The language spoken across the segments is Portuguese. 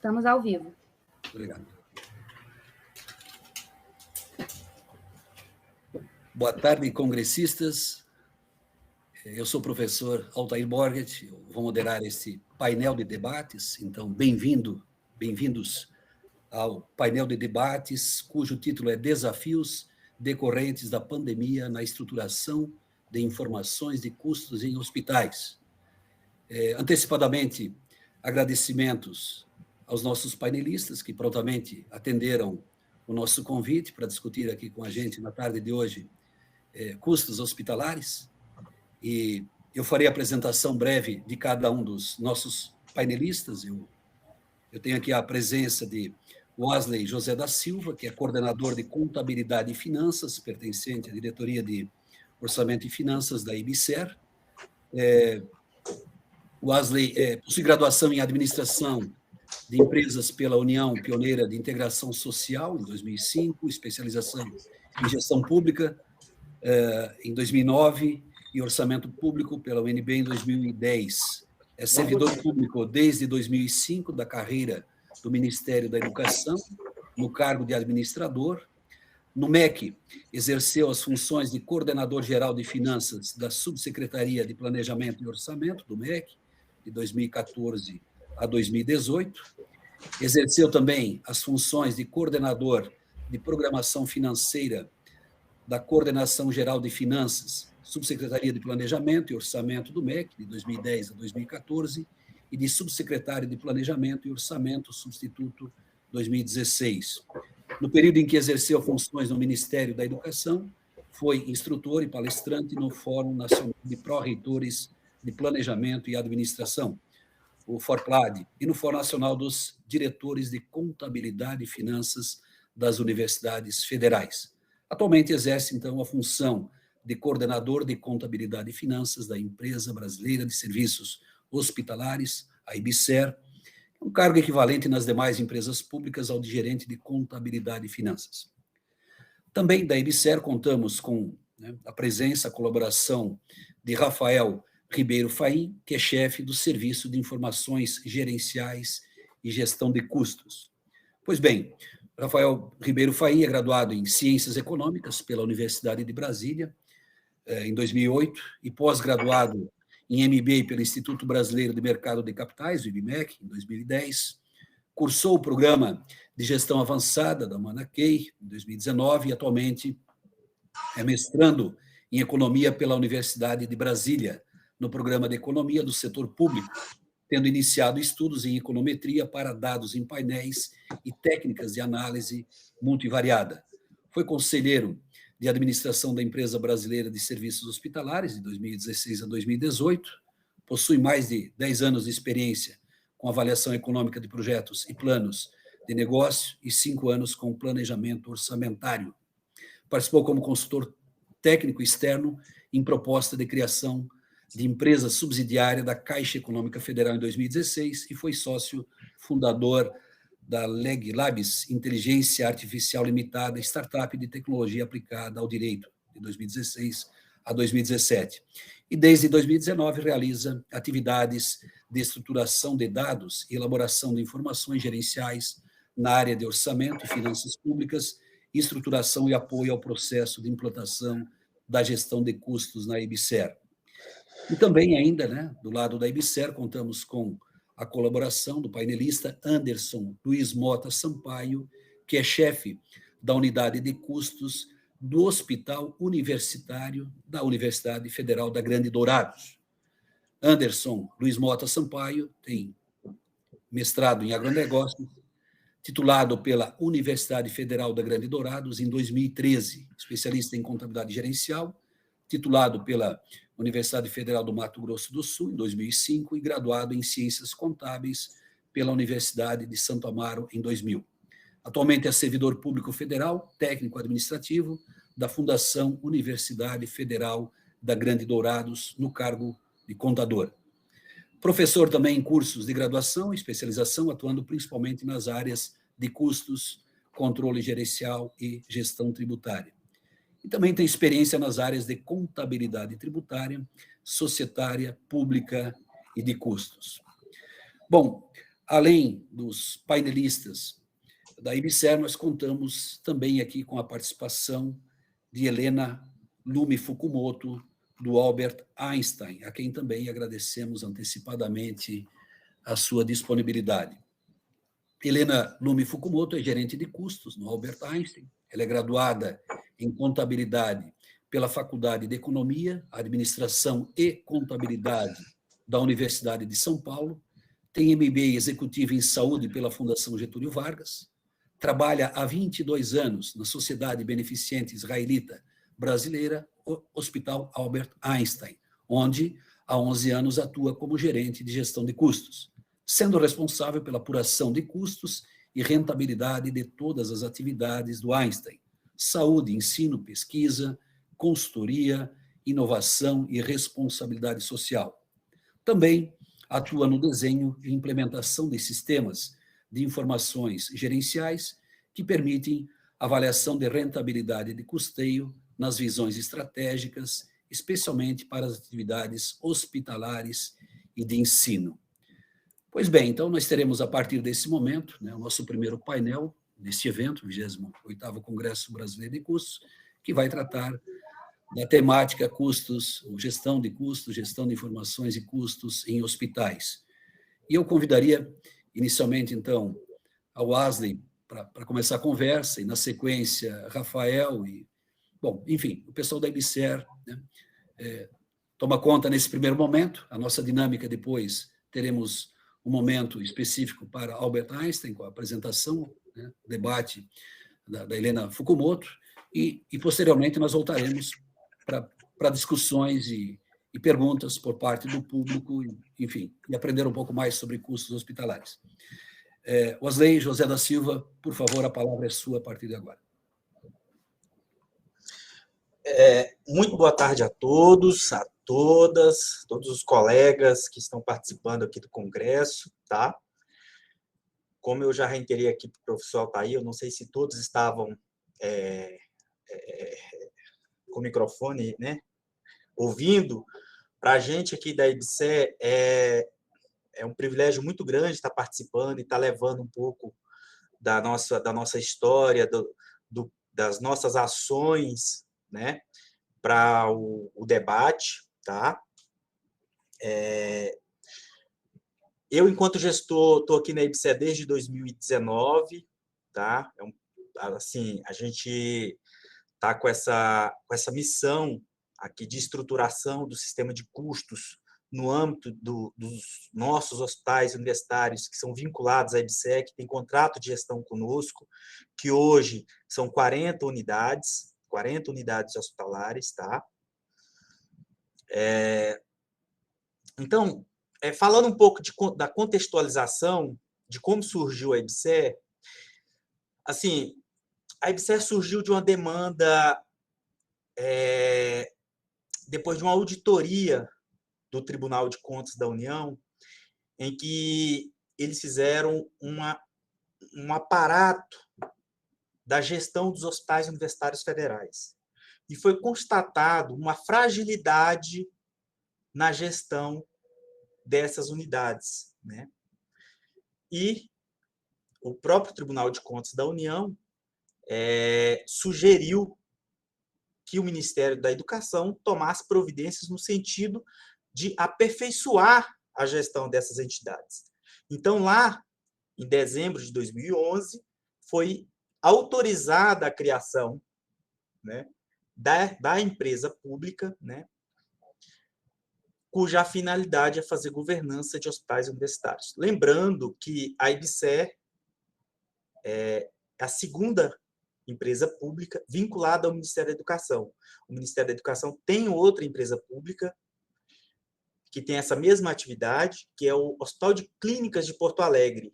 Estamos ao vivo. Obrigado. Boa tarde, congressistas. Eu sou o professor Altair Borget, eu vou moderar esse painel de debates, então bem-vindos ao painel de debates, cujo título é Desafios decorrentes da pandemia na estruturação de informações de custos em hospitais. Antecipadamente, agradecimentos aos nossos painelistas que prontamente atenderam o nosso convite para discutir aqui com a gente na tarde de hoje custos hospitalares, e eu farei a apresentação breve de cada um dos nossos painelistas. Eu tenho aqui a presença de Wesley José da Silva, que é coordenador de Contabilidade e Finanças, pertencente à Diretoria de Orçamento e Finanças da IBSER. Wesley possui graduação em Administração de Empresas pela União Pioneira de Integração Social, em 2005, especialização em Gestão Pública, em 2009, e Orçamento Público pela UNB em 2010. É servidor público desde 2005 da carreira do Ministério da Educação, no cargo de administrador. No MEC, exerceu as funções de coordenador geral de finanças da Subsecretaria de Planejamento e Orçamento do MEC, de 2014 a 2018. Exerceu também as funções de coordenador de programação financeira da Coordenação Geral de Finanças, Subsecretaria de Planejamento e Orçamento do MEC, de 2010 a 2014, e de Subsecretário de Planejamento e Orçamento, substituto, 2016. No período em que exerceu funções no Ministério da Educação, foi instrutor e palestrante no Fórum Nacional de Pró-Reitores de Planejamento e Administração, o FORPLAD, e no Fórum Nacional dos Diretores de Contabilidade e Finanças das Universidades Federais. Atualmente exerce, então, a função de coordenador de Contabilidade e Finanças da Empresa Brasileira de Serviços Hospitalares, a IBSER, um cargo equivalente nas demais empresas públicas ao de gerente de Contabilidade e Finanças. Também da IBSER contamos com a presença, a colaboração de Rafael Ribeiro Faim, que é chefe do Serviço de Informações Gerenciais e Gestão de Custos. Pois bem, Rafael Ribeiro Faim é graduado em Ciências Econômicas pela Universidade de Brasília, em 2008, e pós-graduado em MBA pelo Instituto Brasileiro de Mercado de Capitais, o IBMEC, em 2010. Cursou o Programa de Gestão Avançada da Mauna Kea, em 2019, e atualmente é mestrando em Economia pela Universidade de Brasília, no Programa de Economia do Setor Público, tendo iniciado estudos em econometria para dados em painéis e técnicas de análise multivariada. Foi conselheiro de administração da Empresa Brasileira de Serviços Hospitalares, de 2016 a 2018, possui mais de 10 anos de experiência com avaliação econômica de projetos e planos de negócio e 5 anos com planejamento orçamentário. Participou como consultor técnico externo em proposta de criação de empresa subsidiária da Caixa Econômica Federal em 2016 e foi sócio fundador da Leg Labs Inteligência Artificial Limitada, startup de tecnologia aplicada ao direito, de 2016 a 2017. E desde 2019 realiza atividades de estruturação de dados e elaboração de informações gerenciais na área de orçamento e finanças públicas, estruturação e apoio ao processo de implantação da gestão de custos na IBSER. E também ainda, do lado da IBSER, contamos com a colaboração do painelista Anderson Luiz Mota Sampaio, que é chefe da Unidade de Custos do Hospital Universitário da Universidade Federal da Grande Dourados. Anderson Luiz Mota Sampaio tem mestrado em agronegócios, titulado pela Universidade Federal da Grande Dourados em 2013, especialista em contabilidade gerencial, titulado pela Universidade Federal do Mato Grosso do Sul, em 2005, e graduado em Ciências Contábeis pela Universidade de Santo Amaro, em 2000. Atualmente é servidor público federal, técnico administrativo da Fundação Universidade Federal da Grande Dourados, no cargo de contador. Professor também em cursos de graduação e especialização, atuando principalmente nas áreas de custos, controle gerencial e gestão tributária. E também tem experiência nas áreas de contabilidade tributária, societária, pública e de custos. Bom, Além dos painelistas da IBSER, nós contamos também aqui com a participação de Helena Lumi Fukumoto, do Albert Einstein, a quem também agradecemos antecipadamente a sua disponibilidade. Helena Lumi Fukumoto é gerente de custos no Albert Einstein. Ela é graduada em contabilidade pela Faculdade de Economia, Administração e Contabilidade da Universidade de São Paulo, tem MBA executivo em saúde pela Fundação Getúlio Vargas, trabalha há 22 anos na Sociedade Beneficente Israelita Brasileira, Hospital Albert Einstein, onde há 11 anos atua como gerente de gestão de custos, sendo responsável pela apuração de custos e rentabilidade de todas as atividades do Einstein: saúde, ensino, pesquisa, consultoria, inovação e responsabilidade social. Também atua no desenho e implementação de sistemas de informações gerenciais que permitem avaliação de rentabilidade de custeio nas visões estratégicas, especialmente para as atividades hospitalares e de ensino. Pois bem, então nós teremos a partir desse momento, o nosso primeiro painel deste evento, 28º Congresso Brasileiro de Custos, que vai tratar da temática custos, gestão de custos, gestão de informações e custos em hospitais. E eu convidaria, inicialmente, então, a Wesley para começar a conversa, e, na sequência, Rafael e, bom, enfim, o pessoal da IBSER, toma conta nesse primeiro momento. A nossa dinâmica depois, teremos um momento específico para Albert Einstein, com a apresentação, debate da Helena Fukumoto, e posteriormente nós voltaremos para discussões e perguntas por parte do público, enfim, e aprender um pouco mais sobre custos hospitalares. Wesley José da Silva, por favor, a palavra é sua a partir de agora. Muito boa tarde a todos, a todas, todos os colegas que estão participando aqui do Congresso, tá? Como eu já reiterei aqui para o professor Altair, eu não sei se todos estavam com o microfone, né, ouvindo. Para a gente aqui da IBSER é um privilégio muito grande estar participando e estar levando um pouco da nossa história, das nossas ações, né, para o debate, tá? Eu, enquanto gestor, estou aqui na IBSER desde 2019, tá? Assim, a gente está com essa missão aqui de estruturação do sistema de custos no âmbito dos nossos hospitais universitários que são vinculados à IBSER, que tem contrato de gestão conosco, que hoje são 40 unidades hospitalares, tá? Então, falando um pouco da contextualização de como surgiu a IBSER, assim, a IBSER surgiu de uma demanda depois de uma auditoria do Tribunal de Contas da União, em que eles fizeram um aparato da gestão dos hospitais universitários federais. E foi constatado uma fragilidade na gestão dessas unidades, né? E o próprio Tribunal de Contas da União sugeriu que o Ministério da Educação tomasse providências no sentido de aperfeiçoar a gestão dessas entidades. Então, lá, em dezembro de 2011, foi autorizada a criação, né, da empresa pública, né, cuja finalidade é fazer governança de hospitais universitários. Lembrando que a IBSER é a segunda empresa pública vinculada ao Ministério da Educação. O Ministério da Educação tem outra empresa pública que tem essa mesma atividade, que é o Hospital de Clínicas de Porto Alegre,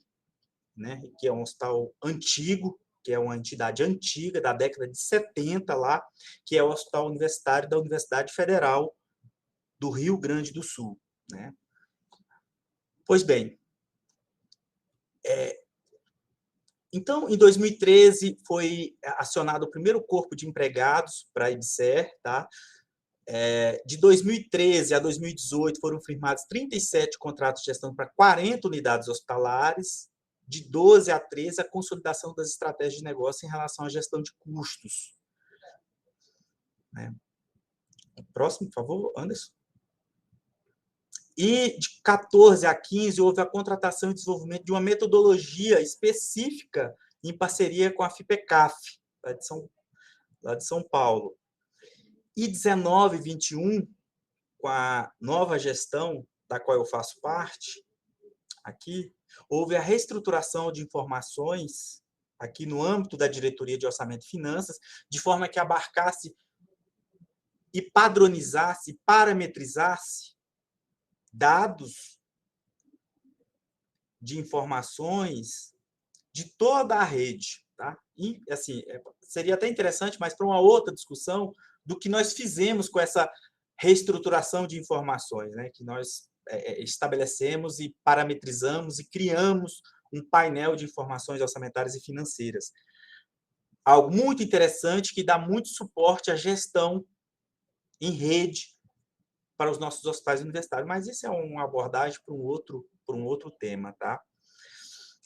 né? Que é um hospital antigo, que é uma entidade antiga, da década de 70 lá, que é o Hospital Universitário da Universidade Federal do Rio Grande do Sul, né? Pois bem, então, em 2013, foi acionado o primeiro corpo de empregados para a IBSER, tá? De 2013 a 2018 foram firmados 37 contratos de gestão para 40 unidades hospitalares. De 12 a 13, a consolidação das estratégias de negócio em relação à gestão de custos. Próximo, por favor, Anderson. E de 14 a 15, houve a contratação e desenvolvimento de uma metodologia específica em parceria com a FIPECAF, lá de São Paulo. E 19 e 21, com a nova gestão, da qual eu faço parte, aqui, houve a reestruturação de informações, aqui no âmbito da Diretoria de Orçamento e Finanças, de forma que abarcasse e padronizasse, parametrizasse dados de informações de toda a rede. Tá? E, assim, seria até interessante, mas para uma outra discussão, do que nós fizemos com essa reestruturação de informações, né? Que nós estabelecemos e parametrizamos e criamos um painel de informações orçamentárias e financeiras. Algo muito interessante que dá muito suporte à gestão em rede para os nossos hospitais universitários, mas isso é uma abordagem para um outro tema, tá?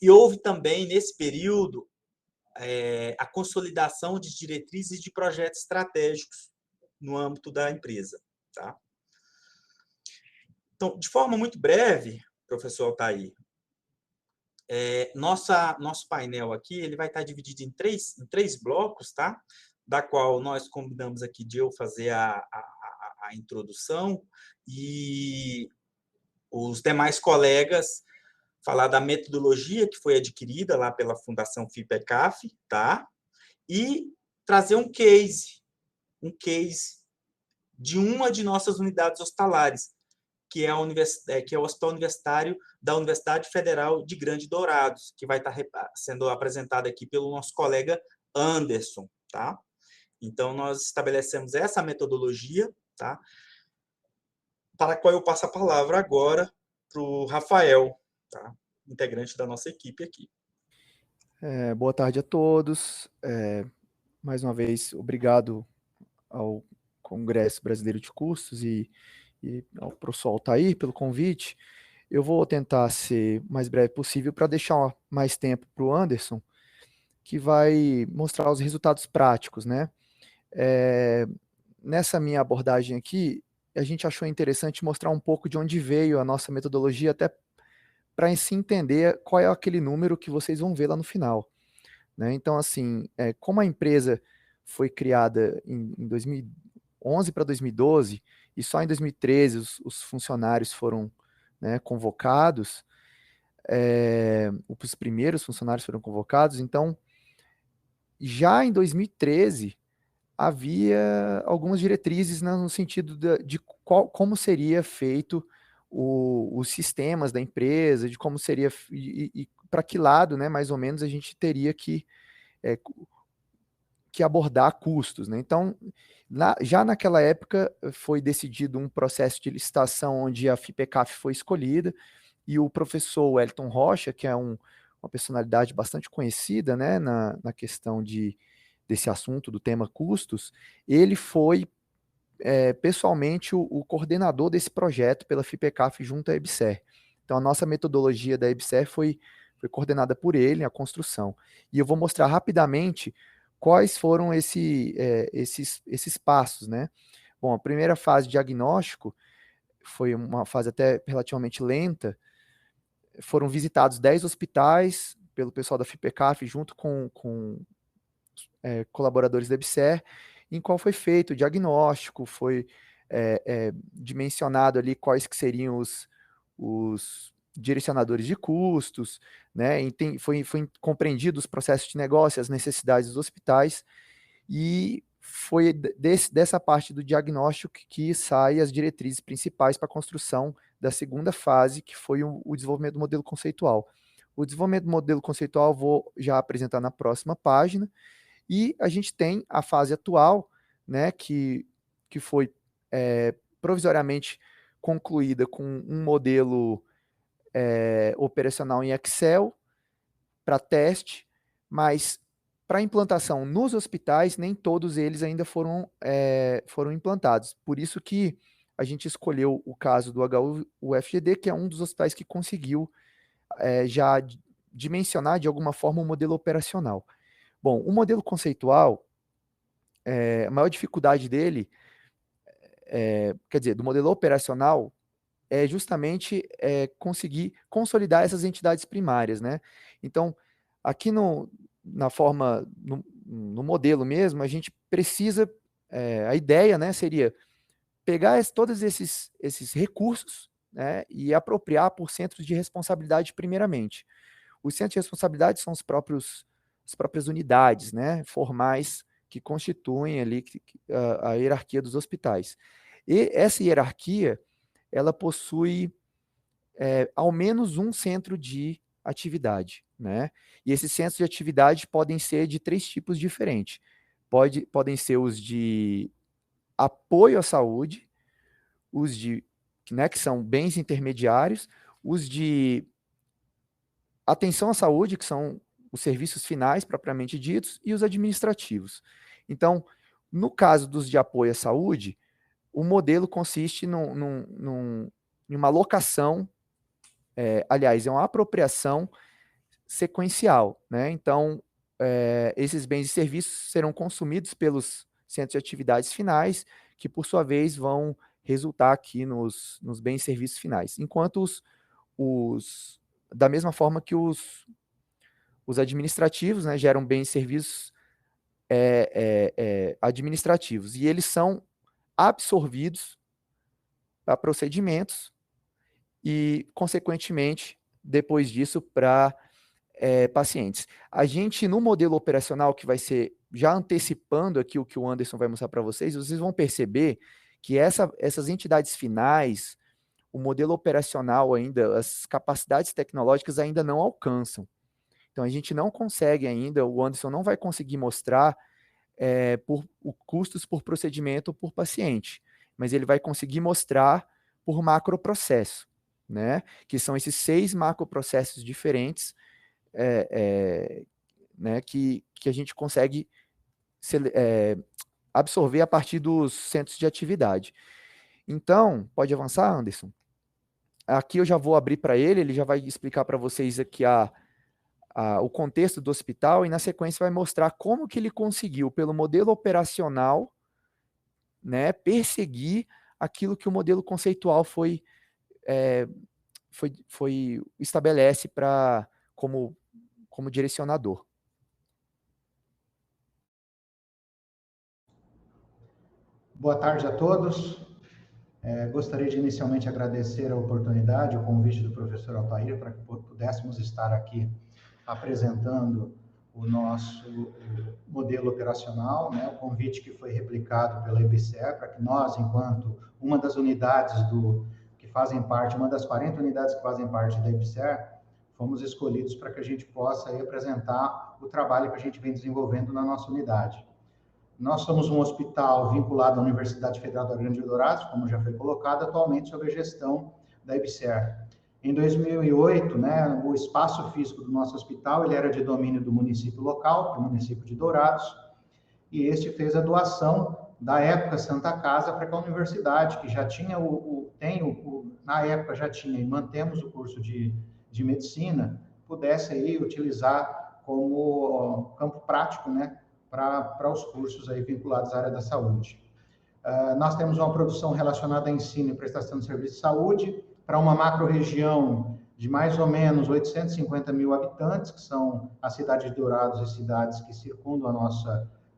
E houve também, nesse período, a consolidação de diretrizes de projetos estratégicos no âmbito da empresa, tá? Então, de forma muito breve, professor Altair, nosso painel aqui ele vai estar dividido em três blocos, tá? Da qual nós combinamos aqui de eu fazer a introdução e os demais colegas falar da metodologia que foi adquirida lá pela Fundação FIPECAF, tá? E trazer um case de uma de nossas unidades hospitalares, que é o Hospital Universitário da Universidade Federal de Grande Dourados, que vai estar sendo apresentado aqui pelo nosso colega Anderson, tá? Então, nós estabelecemos essa metodologia, tá? Para a qual eu passo a palavra agora para o Rafael, tá? Integrante da nossa equipe aqui. Boa tarde a todos. Mais uma vez, obrigado ao Congresso Brasileiro de Custos e ao professor Altair pelo convite. Eu vou tentar ser o mais breve possível para deixar mais tempo para o Anderson, que vai mostrar os resultados práticos, né? Nessa minha abordagem aqui, a gente achou interessante mostrar um pouco de onde veio a nossa metodologia, até para se entender qual é aquele número que vocês vão ver lá no final. Né? Então, assim, como a empresa foi criada em 2011 para 2012, e só em 2013 os funcionários foram, né, convocados, os primeiros funcionários foram convocados, então, já em 2013, havia algumas diretrizes, né, no sentido de como seria feito os sistemas da empresa, de como seria, e para que lado, né, mais ou menos, a gente teria que abordar custos. Né? Então, já naquela época, foi decidido um processo de licitação onde a FIPECAF foi escolhida, e o professor Wellington Rocha, que é uma personalidade bastante conhecida, né, na questão desse assunto, do tema custos, ele foi pessoalmente o coordenador desse projeto pela FIPECAF junto à EBSER. Então, a nossa metodologia da EBSER foi coordenada por ele, a construção. E eu vou mostrar rapidamente quais foram esses passos, né? Bom, a primeira fase de diagnóstico foi uma fase até relativamente lenta. Foram visitados 10 hospitais pelo pessoal da FIPECAF, junto com colaboradores da EBSER, em qual foi feito o diagnóstico, foi dimensionado ali quais que seriam os direcionadores de custos, né? Foi compreendido os processos de negócio, as necessidades dos hospitais, e foi dessa parte do diagnóstico que saem as diretrizes principais para a construção da segunda fase, que foi o desenvolvimento do modelo conceitual. O desenvolvimento do modelo conceitual eu vou já apresentar na próxima página, e a gente tem a fase atual, né, que foi provisoriamente concluída com um modelo operacional em Excel para teste, mas para implantação nos hospitais, nem todos eles ainda foram implantados. Por isso que a gente escolheu o caso do HUFGD, que é um dos hospitais que conseguiu já dimensionar de alguma forma o modelo operacional. Bom, o modelo conceitual, a maior dificuldade dele, quer dizer, do modelo operacional, é justamente conseguir consolidar essas entidades primárias, né? Então, aqui no modelo mesmo, a gente precisa, a ideia, né, seria pegar todos esses recursos, né, e apropriar por centros de responsabilidade primeiramente. Os centros de responsabilidade são as próprias unidades, né, formais que constituem ali a hierarquia dos hospitais. E essa hierarquia, ela possui ao menos um centro de atividade, né? E esses centros de atividade podem ser de 3 tipos diferentes. Podem ser os de apoio à saúde, os né, que são bens intermediários, os de atenção à saúde, que são os serviços finais propriamente ditos, e os administrativos. Então, no caso dos de apoio à saúde, o modelo consiste em uma alocação, aliás, é uma apropriação sequencial, né? Então, esses bens e serviços serão consumidos pelos centros de atividades finais, que por sua vez vão resultar aqui nos bens e serviços finais. Enquanto da mesma forma que os administrativos, né, geram bens e serviços administrativos, e eles são absorvidos para procedimentos e, consequentemente, depois disso, para pacientes. A gente, no modelo operacional, que vai ser, já antecipando aqui o que o Anderson vai mostrar para vocês vão perceber que essas entidades finais, o modelo operacional ainda, as capacidades tecnológicas ainda não alcançam. Então, a gente não consegue ainda, o Anderson não vai conseguir mostrar custos por procedimento por paciente, mas ele vai conseguir mostrar por macroprocesso, né? Que são esses 6 macroprocessos diferentes, né, que a gente consegue absorver a partir dos centros de atividade. Então, pode avançar, Anderson? Aqui eu já vou abrir para ele já vai explicar para vocês aqui o contexto do hospital, e na sequência vai mostrar como que ele conseguiu, pelo modelo operacional, né, perseguir aquilo que o modelo conceitual estabelece como direcionador. Boa tarde a todos. Gostaria de inicialmente agradecer a oportunidade, o convite do professor Altair para que pudéssemos estar aqui apresentando o nosso modelo operacional, né, o convite que foi replicado pela IBSER, para que nós, enquanto uma das unidades que fazem parte, uma das 40 unidades que fazem parte da IBSER, fomos escolhidos para que a gente possa aí apresentar o trabalho que a gente vem desenvolvendo na nossa unidade. Nós somos um hospital vinculado à Universidade Federal do Rio Grande do Dourados, como já foi colocado, atualmente sob a gestão da IBSER. Em 2008, né, o espaço físico do nosso hospital ele era de domínio do município local, do município de Dourados, e este fez a doação da época Santa Casa para que a universidade, que já tinha na época já tinha e mantemos o curso de medicina, pudesse aí utilizar como campo prático, né, para os cursos aí vinculados à área da saúde. Nós temos uma produção relacionada a ensino e prestação de serviço de saúde para uma macro-região de mais ou menos 850 mil habitantes, que são a cidade de Dourados e cidades que circundam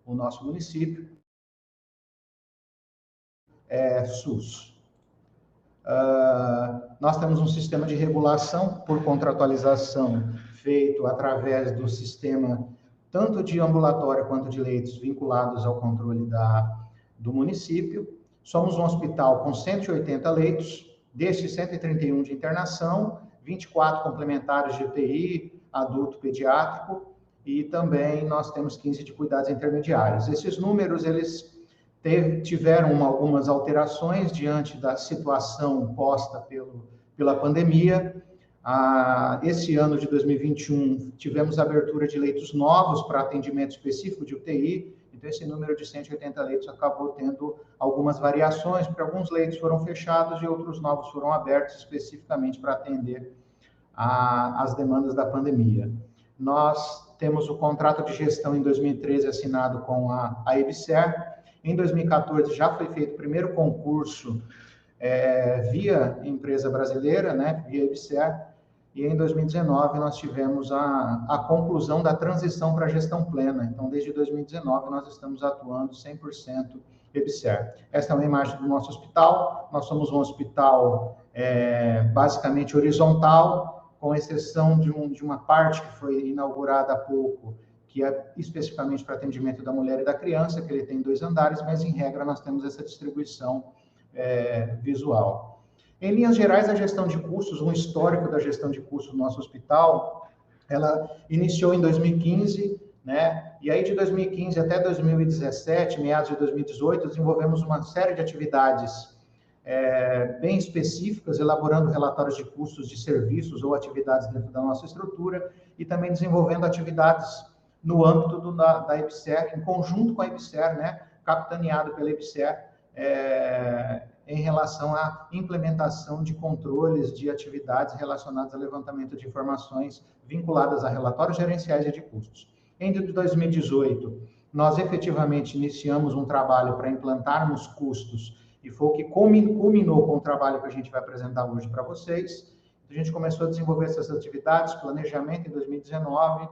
o nosso município. SUS. Nós temos um sistema de regulação por contratualização feito através do sistema tanto de ambulatório quanto de leitos vinculados ao controle do município. Somos um hospital com 180 leitos, destes 131 de internação, 24 complementares de UTI, adulto pediátrico, e também nós temos 15 de cuidados intermediários. Esses números, eles tiveram algumas alterações diante da situação posta pela pandemia. Esse ano de 2021, tivemos abertura de leitos novos para atendimento específico de UTI, então esse número de 180 leitos acabou tendo algumas variações, porque alguns leitos foram fechados e outros novos foram abertos especificamente para atender as demandas da pandemia. Nós temos o contrato de gestão em 2013 assinado com a EBSER. Em 2014 já foi feito o primeiro concurso via empresa brasileira, né, via EBSER, e em 2019 nós tivemos a conclusão da transição para a gestão plena. Então, desde 2019 nós estamos atuando 100% EBSER. Esta é uma imagem do nosso hospital. Nós somos um hospital basicamente horizontal, com exceção de uma parte que foi inaugurada há pouco, que é especificamente para atendimento da mulher e da criança, que ele tem 2 andares, mas em regra nós temos essa distribuição visual. Em linhas gerais, a gestão de custos, um histórico da gestão de custos do nosso hospital, ela iniciou em 2015, né? E aí de 2015 até 2017, meados de 2018, desenvolvemos uma série de atividades bem específicas, elaborando relatórios de custos de serviços ou atividades dentro da nossa estrutura e também desenvolvendo atividades no âmbito da EBSER, em conjunto com a EBSER, né? Capitaneado pela EBSER, em relação à implementação de controles de atividades relacionadas ao levantamento de informações vinculadas a relatórios gerenciais e de custos. Em 2018, nós efetivamente iniciamos um trabalho para implantarmos custos, e foi o que culminou com o trabalho que a gente vai apresentar hoje para vocês. A gente começou a desenvolver essas atividades, planejamento em 2019,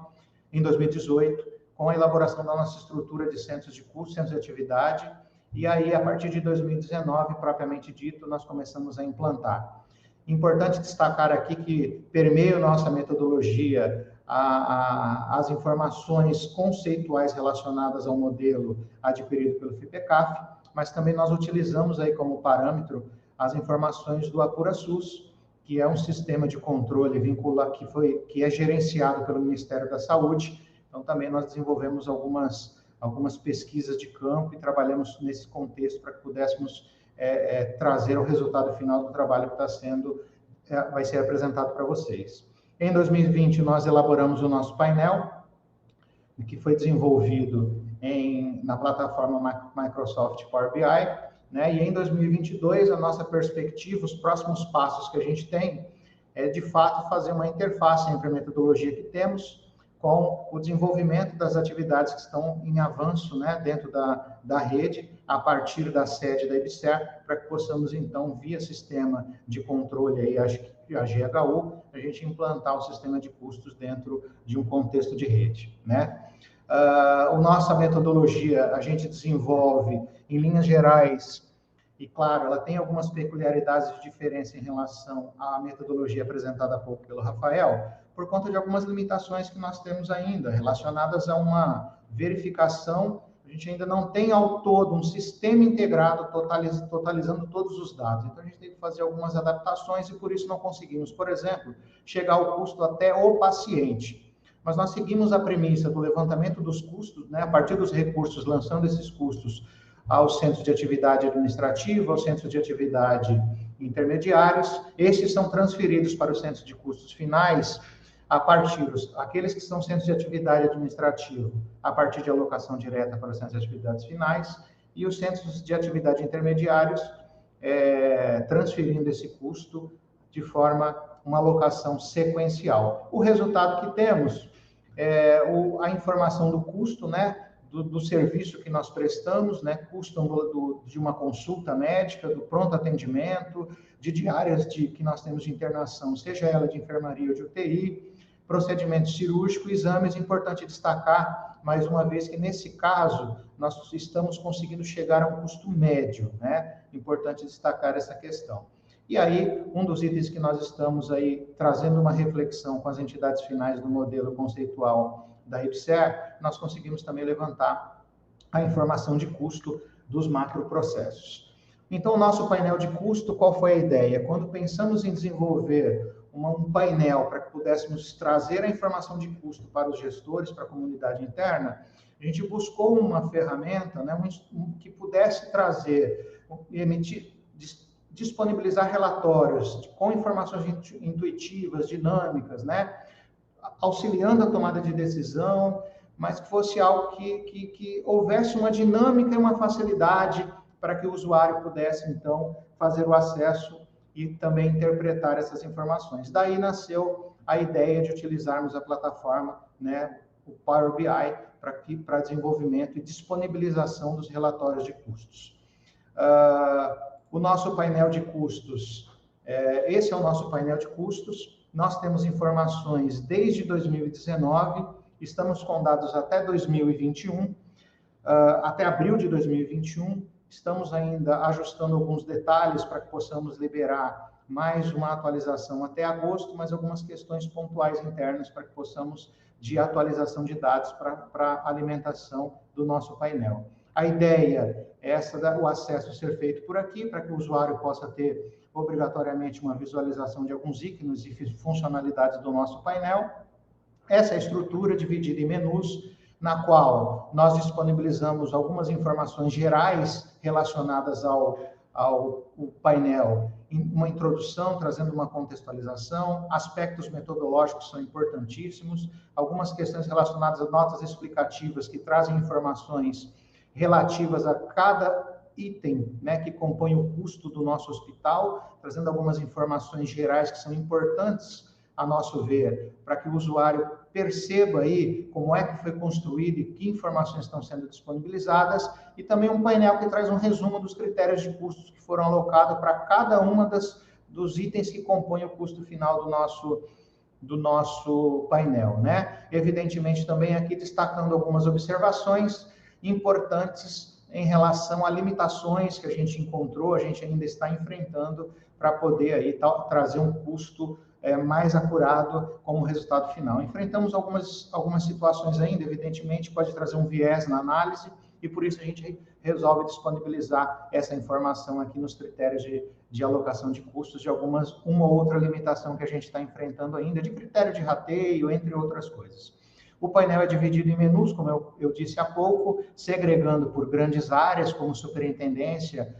em 2018, com a elaboração da nossa estrutura de centros de custos, centros de atividade. E aí, a partir de 2019, propriamente dito, nós começamos a implantar. Importante destacar aqui que permeia a nossa metodologia as informações conceituais relacionadas ao modelo adquirido pelo FIPECAF, mas também nós utilizamos aí como parâmetro as informações do AcuraSUS, que é um sistema de controle que é gerenciado pelo Ministério da Saúde. Então, também nós desenvolvemos algumas pesquisas de campo e trabalhamos nesse contexto para que pudéssemos trazer o resultado final do trabalho que vai ser apresentado para vocês. Em 2020, nós elaboramos o nosso painel, que foi desenvolvido na plataforma Microsoft Power BI, né? E em 2022, a nossa perspectiva, os próximos passos que a gente tem, é de fato fazer uma interface entre a metodologia que temos com o desenvolvimento das atividades que estão em avanço, né, dentro da rede, a partir da sede da EBSER, para que possamos, então, via sistema de controle, aí, a GHU, a gente implantar o sistema de custos dentro de um contexto de rede, né? A nossa metodologia, a gente desenvolve, em linhas gerais, e, claro, ela tem algumas peculiaridades de diferença em relação à metodologia apresentada há pouco pelo Rafael, por conta de algumas limitações que nós temos ainda, relacionadas a uma verificação. A gente ainda não tem ao todo um sistema integrado totalizando todos os dados. Então, a gente tem que fazer algumas adaptações e, por isso, não conseguimos, por exemplo, chegar ao custo até o paciente. Mas nós seguimos a premissa do levantamento dos custos, né, a partir dos recursos, lançando esses custos aos centros de atividade administrativa, aos centros de atividade intermediários. Esses são transferidos para os centros de custos finais, aqueles que são centros de atividade administrativa, a partir de alocação direta para os centros de atividades finais, e os centros de atividade intermediários, transferindo esse custo de forma uma alocação sequencial. O resultado que temos é a informação do custo, né, do serviço que nós prestamos, né, custo de uma consulta médica, do pronto atendimento, de diárias que nós temos de internação, seja ela de enfermaria ou de UTI, procedimento cirúrgico, exames. Importante destacar, mais uma vez, que nesse caso, nós estamos conseguindo chegar a um custo médio, né? Importante destacar essa questão. E aí, um dos itens que nós estamos aí trazendo uma reflexão com as entidades finais do modelo conceitual da EBSER, nós conseguimos também levantar a informação de custo dos macroprocessos. Então, o nosso painel de custo, qual foi a ideia? Quando pensamos em desenvolver um painel para que pudéssemos trazer a informação de custo para os gestores, para a comunidade interna, a gente buscou uma ferramenta, né, que pudesse trazer, disponibilizar relatórios com informações intuitivas, dinâmicas, né? Auxiliando a tomada de decisão, mas que fosse algo que houvesse uma dinâmica e uma facilidade para que o usuário pudesse, então, fazer o acesso e também interpretar essas informações. Daí nasceu a ideia de utilizarmos a plataforma, né, o Power BI, para desenvolvimento e disponibilização dos relatórios de custos. O nosso painel de custos, esse é o nosso painel de custos. Nós temos informações desde 2019, estamos com dados até 2021, até abril de 2021. Estamos ainda ajustando alguns detalhes para que possamos liberar mais uma atualização até agosto, mas algumas questões pontuais internas para que possamos de atualização de dados para alimentação do nosso painel. A ideia é o acesso ser feito por aqui, para que o usuário possa ter obrigatoriamente uma visualização de alguns ícones e funcionalidades do nosso painel. Essa é a estrutura dividida em menus, na qual nós disponibilizamos algumas informações gerais relacionadas ao painel, uma introdução, trazendo uma contextualização, aspectos metodológicos são importantíssimos, algumas questões relacionadas a notas explicativas que trazem informações relativas a cada item, né, que compõe o custo do nosso hospital, trazendo algumas informações gerais que são importantes, a nosso ver, para que o usuário perceba aí como é que foi construído e que informações estão sendo disponibilizadas, e também um painel que traz um resumo dos critérios de custos que foram alocados para cada uma dos itens que compõem o custo final do nosso painel, né? Evidentemente, também aqui destacando algumas observações importantes em relação a limitações que a gente encontrou, a gente ainda está enfrentando para poder aí trazer um custo mais acurado como resultado final. Enfrentamos algumas situações ainda, evidentemente, pode trazer um viés na análise, e por isso a gente resolve disponibilizar essa informação aqui nos critérios de alocação de custos, de uma ou outra limitação que a gente está enfrentando ainda, de critério de rateio, entre outras coisas. O painel é dividido em menus, como eu disse há pouco, segregando por grandes áreas, como superintendência,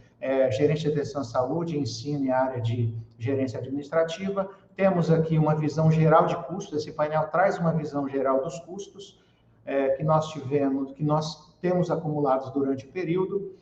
gerência de atenção à saúde, ensino e área de gerência administrativa. Temos aqui uma visão geral de custos, esse painel traz uma visão geral dos custos que nós temos acumulados durante o período.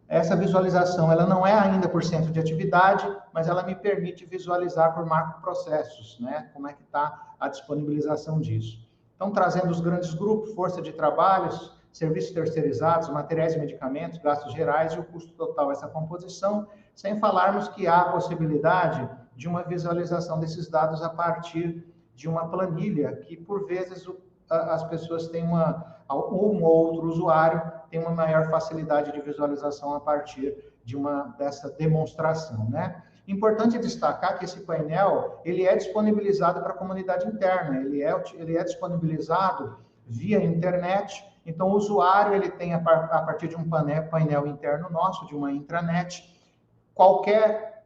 Essa visualização, ela não é ainda por centro de atividade, mas ela me permite visualizar por macroprocessos, né? Como é que está a disponibilização disso. Então, trazendo os grandes grupos, força de trabalhos, serviços terceirizados, materiais e medicamentos, gastos gerais e o custo total, essa composição, sem falarmos que há a possibilidade de uma visualização desses dados a partir de uma planilha, que por vezes as pessoas têm um ou outro usuário tem uma maior facilidade de visualização a partir dessa demonstração, né? Importante destacar que esse painel, ele é disponibilizado para a comunidade interna, ele é disponibilizado via internet, então o usuário, ele tem a partir de um painel interno nosso, de uma intranet, qualquer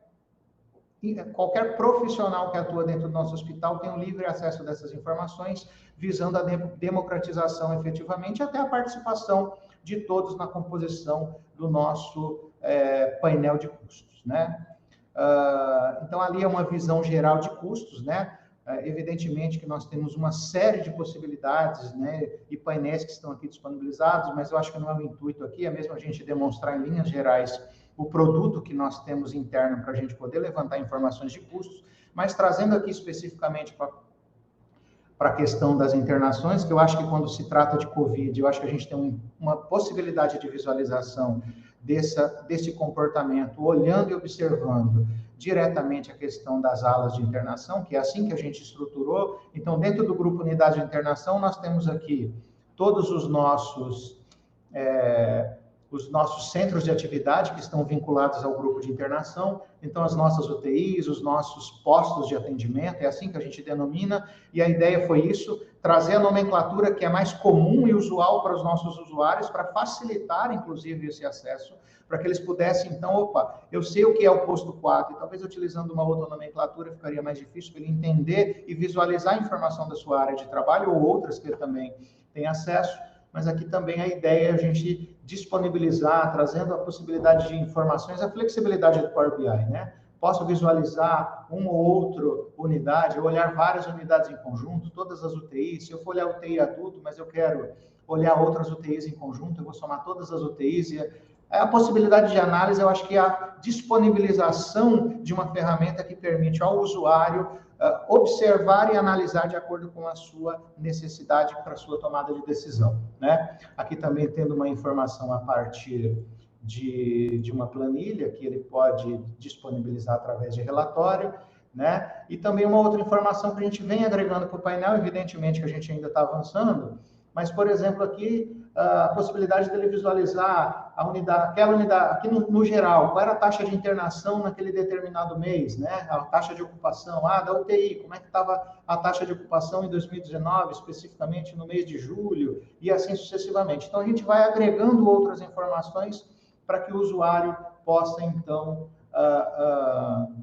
profissional que atua dentro do nosso hospital tem um livre acesso dessas informações, visando a democratização efetivamente, até a participação de todos na composição do nosso painel de custos, né? Então, ali é uma visão geral de custos, né? Evidentemente que nós temos uma série de possibilidades, né, e painéis que estão aqui disponibilizados, mas eu acho que não é o intuito aqui, é mesmo a gente demonstrar em linhas gerais o produto que nós temos interno para a gente poder levantar informações de custos, mas trazendo aqui especificamente para a questão das internações, que eu acho que quando se trata de Covid, eu acho que a gente tem uma possibilidade de visualização desse comportamento, olhando e observando diretamente a questão das alas de internação, que é assim que a gente estruturou. Então, dentro do grupo Unidade de Internação, nós temos aqui todos os nossos centros de atividade que estão vinculados ao grupo de internação, então as nossas UTIs, os nossos postos de atendimento, é assim que a gente denomina, e a ideia foi isso, trazer a nomenclatura que é mais comum e usual para os nossos usuários, para facilitar, inclusive, esse acesso, para que eles pudessem, então, eu sei o que é o posto 4, e talvez utilizando uma outra nomenclatura ficaria mais difícil para ele entender e visualizar a informação da sua área de trabalho, ou outras que ele também tem acesso. mas aqui também a ideia é a gente disponibilizar, trazendo a possibilidade de informações, a flexibilidade do Power BI, né? Posso visualizar uma ou outra unidade, ou olhar várias unidades em conjunto, todas as UTIs. Se eu for olhar UTI adulto, mas eu quero olhar outras UTIs em conjunto, eu vou somar todas as UTIs. E a possibilidade de análise, eu acho que é a disponibilização de uma ferramenta que permite ao usuário observar e analisar de acordo com a sua necessidade para a sua tomada de decisão, né? Aqui também tendo uma informação a partir de uma planilha que ele pode disponibilizar através de relatório, né? E também uma outra informação que a gente vem agregando para o painel, evidentemente que a gente ainda está avançando, mas, por exemplo, aqui a possibilidade dele visualizar a unidade, aquela unidade, aqui no geral, qual era a taxa de internação naquele determinado mês, né? A taxa de ocupação, da UTI, como é que estava a taxa de ocupação em 2019, especificamente no mês de julho, e assim sucessivamente. Então, a gente vai agregando outras informações para que o usuário possa, então,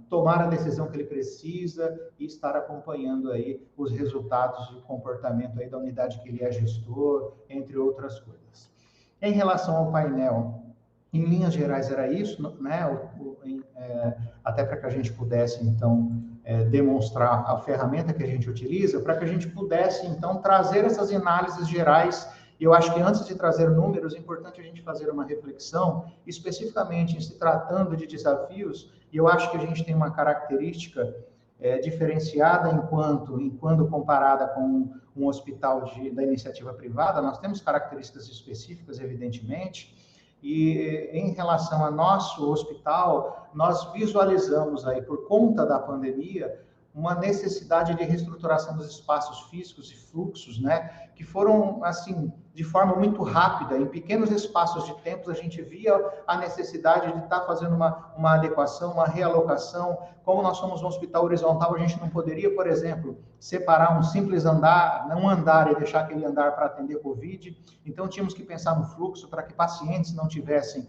tomar a decisão que ele precisa e estar acompanhando aí os resultados do comportamento aí da unidade que ele é gestor, entre outras coisas. Em relação ao painel, em linhas gerais era isso, né? Até para que a gente pudesse, então, demonstrar a ferramenta que a gente utiliza, para que a gente pudesse, então, trazer essas análises gerais. E eu acho que antes de trazer números, é importante a gente fazer uma reflexão, especificamente em se tratando de desafios, e eu acho que a gente tem uma característica diferenciada enquanto comparada com um hospital da iniciativa privada, nós temos características específicas, evidentemente, e em relação ao nosso hospital, nós visualizamos aí, por conta da pandemia, uma necessidade de reestruturação dos espaços físicos e fluxos, né, que foram, assim, de forma muito rápida, em pequenos espaços de tempo, a gente via a necessidade de estar fazendo uma adequação, uma realocação. Como nós somos um hospital horizontal, a gente não poderia, por exemplo, separar um simples andar, um andar e deixar aquele andar para atender Covid. Então, tínhamos que pensar no fluxo para que pacientes não tivessem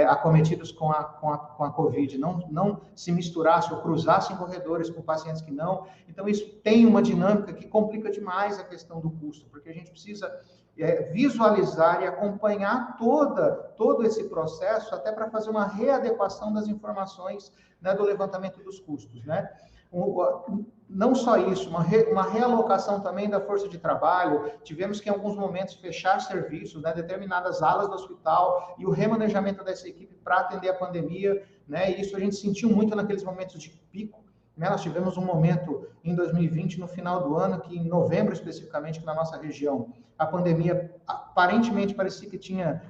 acometidos com a Covid, não se misturassem ou cruzassem corredores com pacientes que não. Então, isso tem uma dinâmica que complica demais a questão do custo, porque a gente precisa visualizar e acompanhar todo esse processo, até para fazer uma readequação das informações, né, do levantamento dos custos, né? Não só isso, uma realocação também da força de trabalho. Tivemos que, em alguns momentos, fechar serviços, né, determinadas alas do hospital, e o remanejamento dessa equipe para atender a pandemia, né, e isso a gente sentiu muito naqueles momentos de pico, né? Nós tivemos um momento em 2020, no final do ano, que em novembro, especificamente, que na nossa região, a pandemia aparentemente parecia que tinha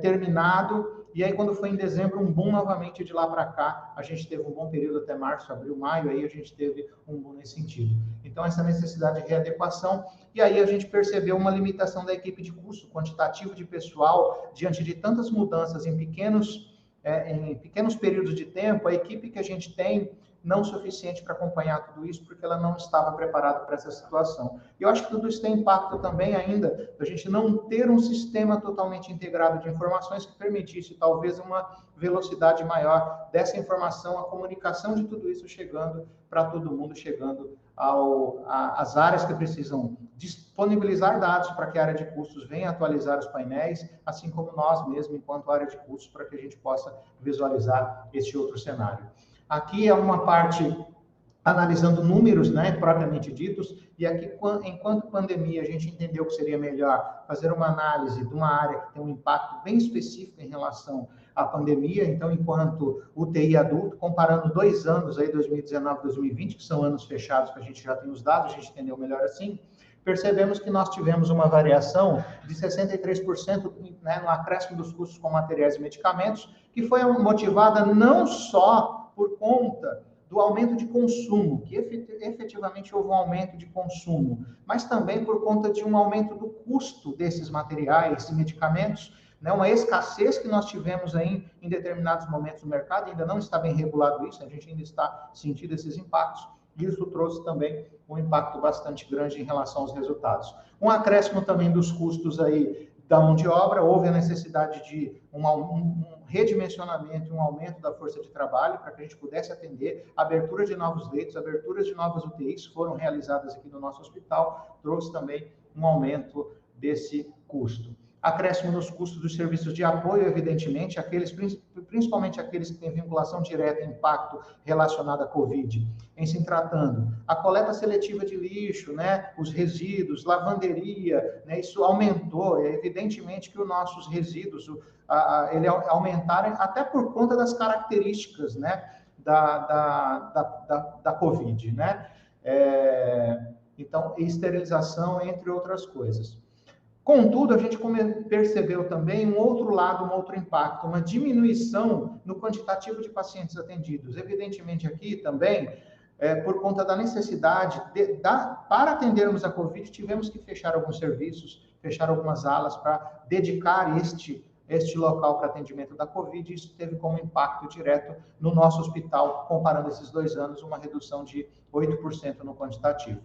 terminado, e aí quando foi em dezembro, um boom novamente de lá para cá, a gente teve um bom período até março, abril, maio, aí a gente teve um boom nesse sentido. Então, essa necessidade de readequação, e aí a gente percebeu uma limitação da equipe de custo quantitativo de pessoal, diante de tantas mudanças em pequenos períodos de tempo, a equipe que a gente tem não suficiente para acompanhar tudo isso, porque ela não estava preparada para essa situação. E eu acho que tudo isso tem impacto também ainda, da gente não ter um sistema totalmente integrado de informações que permitisse, talvez, uma velocidade maior dessa informação, a comunicação de tudo isso chegando para todo mundo, chegando às áreas que precisam disponibilizar dados para que a área de custos venha atualizar os painéis, assim como nós mesmos, enquanto área de custos, para que a gente possa visualizar este outro cenário. Aqui é uma parte analisando números, né, propriamente ditos, e aqui, enquanto pandemia, a gente entendeu que seria melhor fazer uma análise de uma área que tem um impacto bem específico em relação à pandemia. Então, enquanto UTI adulto, comparando 2 anos, aí 2019 e 2020, que são anos fechados, que a gente já tem os dados, a gente entendeu melhor assim, percebemos que nós tivemos uma variação de 63%, né, no acréscimo dos custos com materiais e medicamentos, que foi motivada não só por conta do aumento de consumo, que efetivamente houve um aumento de consumo, mas também por conta de um aumento do custo desses materiais e medicamentos, né, uma escassez que nós tivemos aí em determinados momentos no mercado, ainda não está bem regulado isso, a gente ainda está sentindo esses impactos, e isso trouxe também um impacto bastante grande em relação aos resultados. Um acréscimo também dos custos aí da mão de obra, houve a necessidade de um redimensionamento, um aumento da força de trabalho para que a gente pudesse atender, abertura de novos leitos, aberturas de novas UTIs foram realizadas aqui no nosso hospital, trouxe também um aumento desse custo. Acréscimo nos custos dos serviços de apoio, evidentemente, principalmente aqueles que têm vinculação direta e impacto relacionado à Covid, em se tratando a coleta seletiva de lixo, né, os resíduos, lavanderia, né, isso aumentou, é evidentemente que os nossos resíduos ele aumentaram até por conta das características, né, da Covid, né? Então, esterilização, entre outras coisas. Contudo, a gente percebeu também um outro lado, um outro impacto, uma diminuição no quantitativo de pacientes atendidos. Evidentemente, aqui também, por conta da necessidade, para atendermos a Covid, tivemos que fechar alguns serviços, fechar algumas alas para dedicar este local para atendimento da Covid. Isso teve como impacto direto no nosso hospital, comparando esses 2 anos, uma redução de 8% no quantitativo.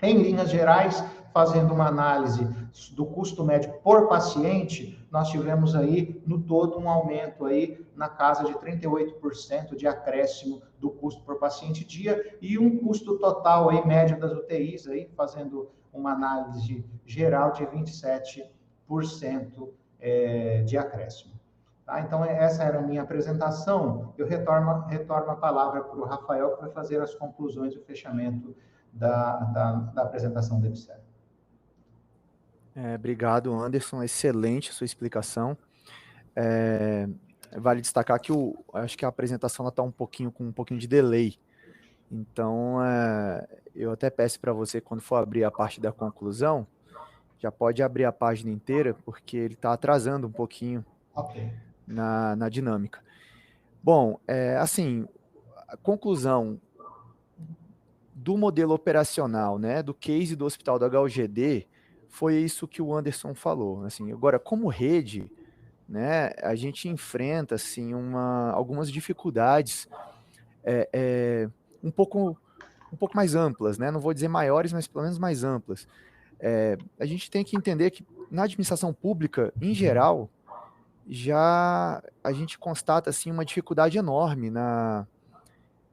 Em linhas gerais, fazendo uma análise do custo médio por paciente, nós tivemos aí, no todo, um aumento aí na casa de 38% de acréscimo do custo por paciente dia e um custo total aí, médio das UTIs, aí, fazendo uma análise geral de 27% de acréscimo. Tá? Então, essa era a minha apresentação. Eu retorno a palavra para o Rafael, que vai fazer as conclusões e o fechamento da apresentação do EBSER. Obrigado, Anderson. Excelente a sua explicação. Vale destacar que acho que a apresentação está com um pouquinho de delay. Então, eu até peço para você, quando for abrir a parte da conclusão, já pode abrir a página inteira, porque ele está atrasando um pouquinho na dinâmica. Bom, assim, a conclusão do modelo operacional, né, do case do Hospital da HUGD, foi isso que o Anderson falou. Assim, agora, como rede, né, a gente enfrenta assim, algumas dificuldades um pouco mais amplas, né? Não vou dizer maiores, mas pelo menos mais amplas. A gente tem que entender que na administração pública, em geral, já a gente constata assim, uma dificuldade enorme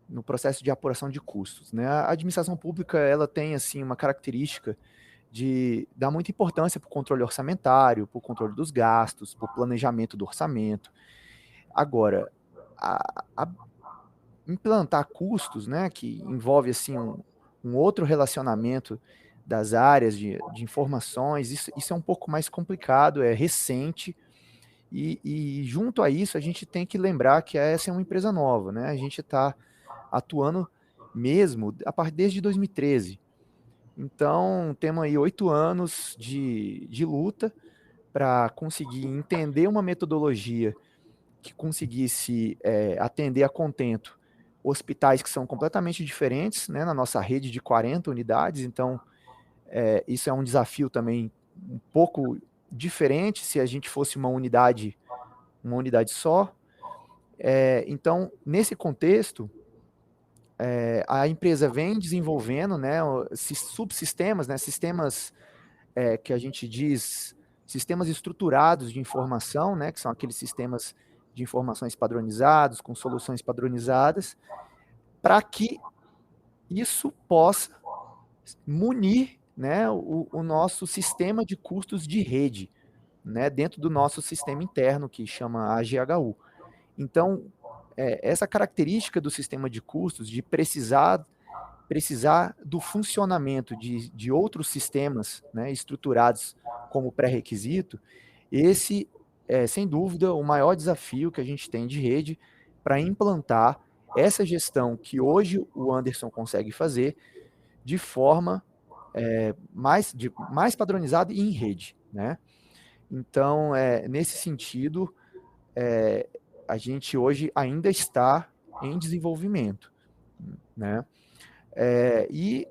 no processo de apuração de custos, né? A administração pública, ela tem assim uma característica de dar muita importância para o controle orçamentário, para o controle dos gastos, para o planejamento do orçamento. Agora, implantar custos, né, que envolve assim um outro relacionamento das áreas de informações, isso é um pouco mais complicado, é recente, e junto a isso a gente tem que lembrar que essa é uma empresa nova, né? A gente está atuando mesmo desde 2013. Então, temos aí 8 anos de luta para conseguir entender uma metodologia que conseguisse atender a contento hospitais que são completamente diferentes, né, na nossa rede de 40 unidades. Então, isso é um desafio também um pouco diferente se a gente fosse uma unidade só. Então, nesse contexto, a empresa vem desenvolvendo, né, subsistemas, né, sistemas que a gente diz sistemas estruturados de informação, né, que são aqueles sistemas de informações padronizados, com soluções padronizadas, para que isso possa munir, né, o nosso sistema de custos de rede, né, dentro do nosso sistema interno, que chama AGHU. Então, essa característica do sistema de custos, de precisar do funcionamento de outros sistemas, né, estruturados como pré-requisito, esse é, sem dúvida, o maior desafio que a gente tem de rede para implantar essa gestão que hoje o Anderson consegue fazer de forma mais padronizada e em rede, né? Então, nesse sentido, a gente hoje ainda está em desenvolvimento, né? E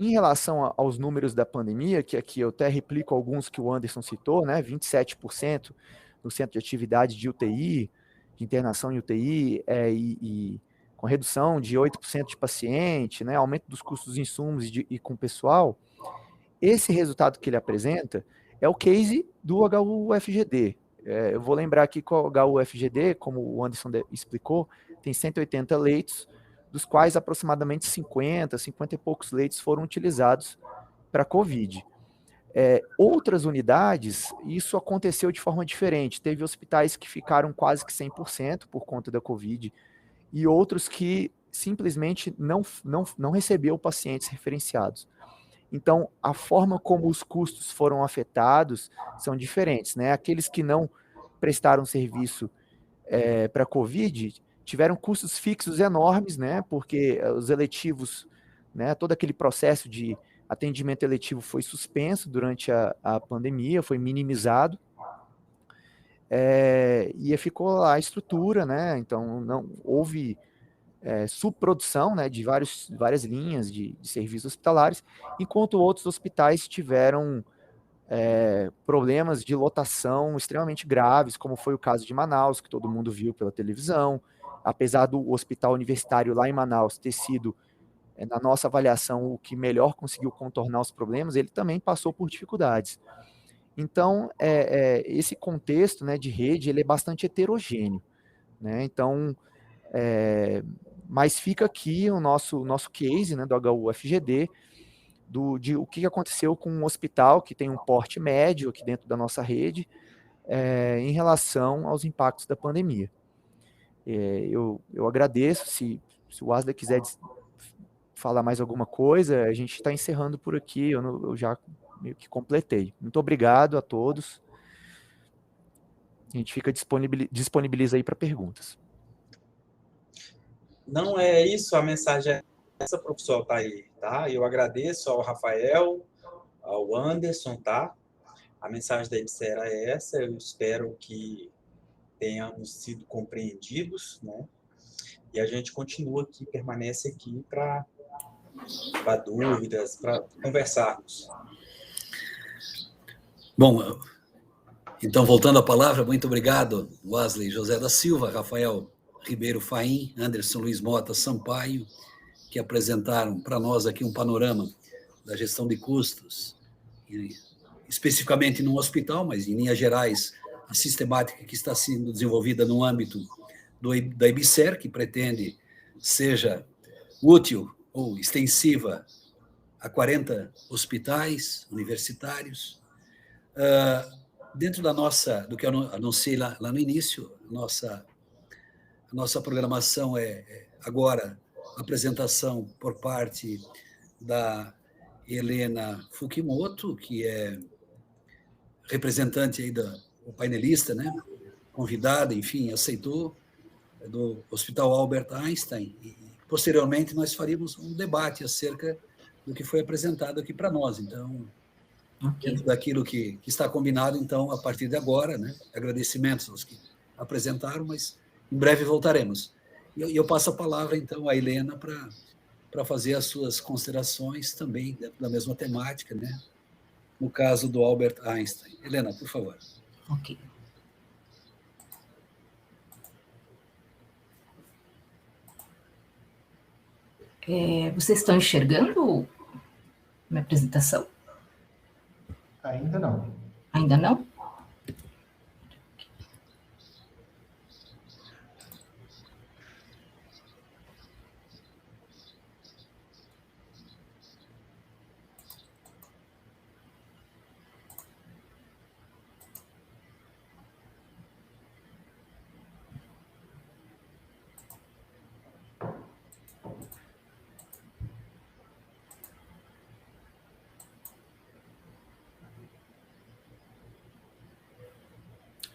em relação aos números da pandemia, que aqui eu até replico alguns que o Anderson citou, né? 27% no centro de atividade de UTI, de internação em UTI, e com redução de 8% de paciente, né? Aumento dos custos dos insumos e com o pessoal. Esse resultado que ele apresenta é o case do HUFGD. Eu vou lembrar aqui que o HUFGD, como o Anderson explicou, tem 180 leitos, dos quais aproximadamente 50 e poucos leitos foram utilizados para COVID. Outras unidades, isso aconteceu de forma diferente. Teve hospitais que ficaram quase que 100% por conta da Covid, e outros que simplesmente não recebeu pacientes referenciados. Então, a forma como os custos foram afetados são diferentes, né? Aqueles que não prestaram serviço para a Covid tiveram custos fixos enormes, né? Porque os eletivos, né? Todo aquele processo de atendimento eletivo foi suspenso durante a pandemia, foi minimizado. E ficou lá a estrutura, né? Então, não houve subprodução, né, de várias linhas de serviços hospitalares, enquanto outros hospitais tiveram problemas de lotação extremamente graves, como foi o caso de Manaus, que todo mundo viu pela televisão. Apesar do hospital universitário lá em Manaus ter sido, na nossa avaliação, o que melhor conseguiu contornar os problemas, ele também passou por dificuldades. Então, esse contexto, né, de rede, ele é bastante heterogêneo, né? Então, mas fica aqui o nosso case, né, do HU-FGD, de o que aconteceu com um hospital que tem um porte médio aqui dentro da nossa rede, em relação aos impactos da pandemia. Eu agradeço, se o Asler quiser falar mais alguma coisa, a gente está encerrando por aqui, eu já meio que completei. Muito obrigado a todos. A gente fica disponibiliza aí para perguntas. Não é isso, a mensagem é essa, professor Altair, tá? Eu agradeço ao Rafael, ao Anderson, tá? A mensagem da IBSER é essa, eu espero que tenhamos sido compreendidos, né? E a gente continua aqui, permanece aqui para dúvidas, para conversarmos. Bom, então, voltando à palavra, muito obrigado, Wesley José da Silva, Rafael Ribeiro Faim, Anderson Luiz Mota Sampaio, que apresentaram para nós aqui um panorama da gestão de custos, especificamente no hospital, mas em linhas gerais, a sistemática que está sendo desenvolvida no âmbito da IBSER, que pretende seja útil ou extensiva a 40 hospitais universitários. Dentro do que eu anunciei lá no início, a nossa programação agora a apresentação por parte da Helena Fukimoto, que é representante aí do painelista, né? Convidada, enfim, aceitou, do Hospital Albert Einstein, e posteriormente nós faríamos um debate acerca do que foi apresentado aqui para nós. Então, dentro daquilo que está combinado, então, a partir de agora, né? Agradecimentos aos que apresentaram, mas em breve voltaremos. E eu passo a palavra, então, à Helena para fazer as suas considerações também dentro da mesma temática, né? No caso do Albert Einstein. Helena, por favor. Ok. Vocês estão enxergando minha apresentação? Ainda não. Ainda não?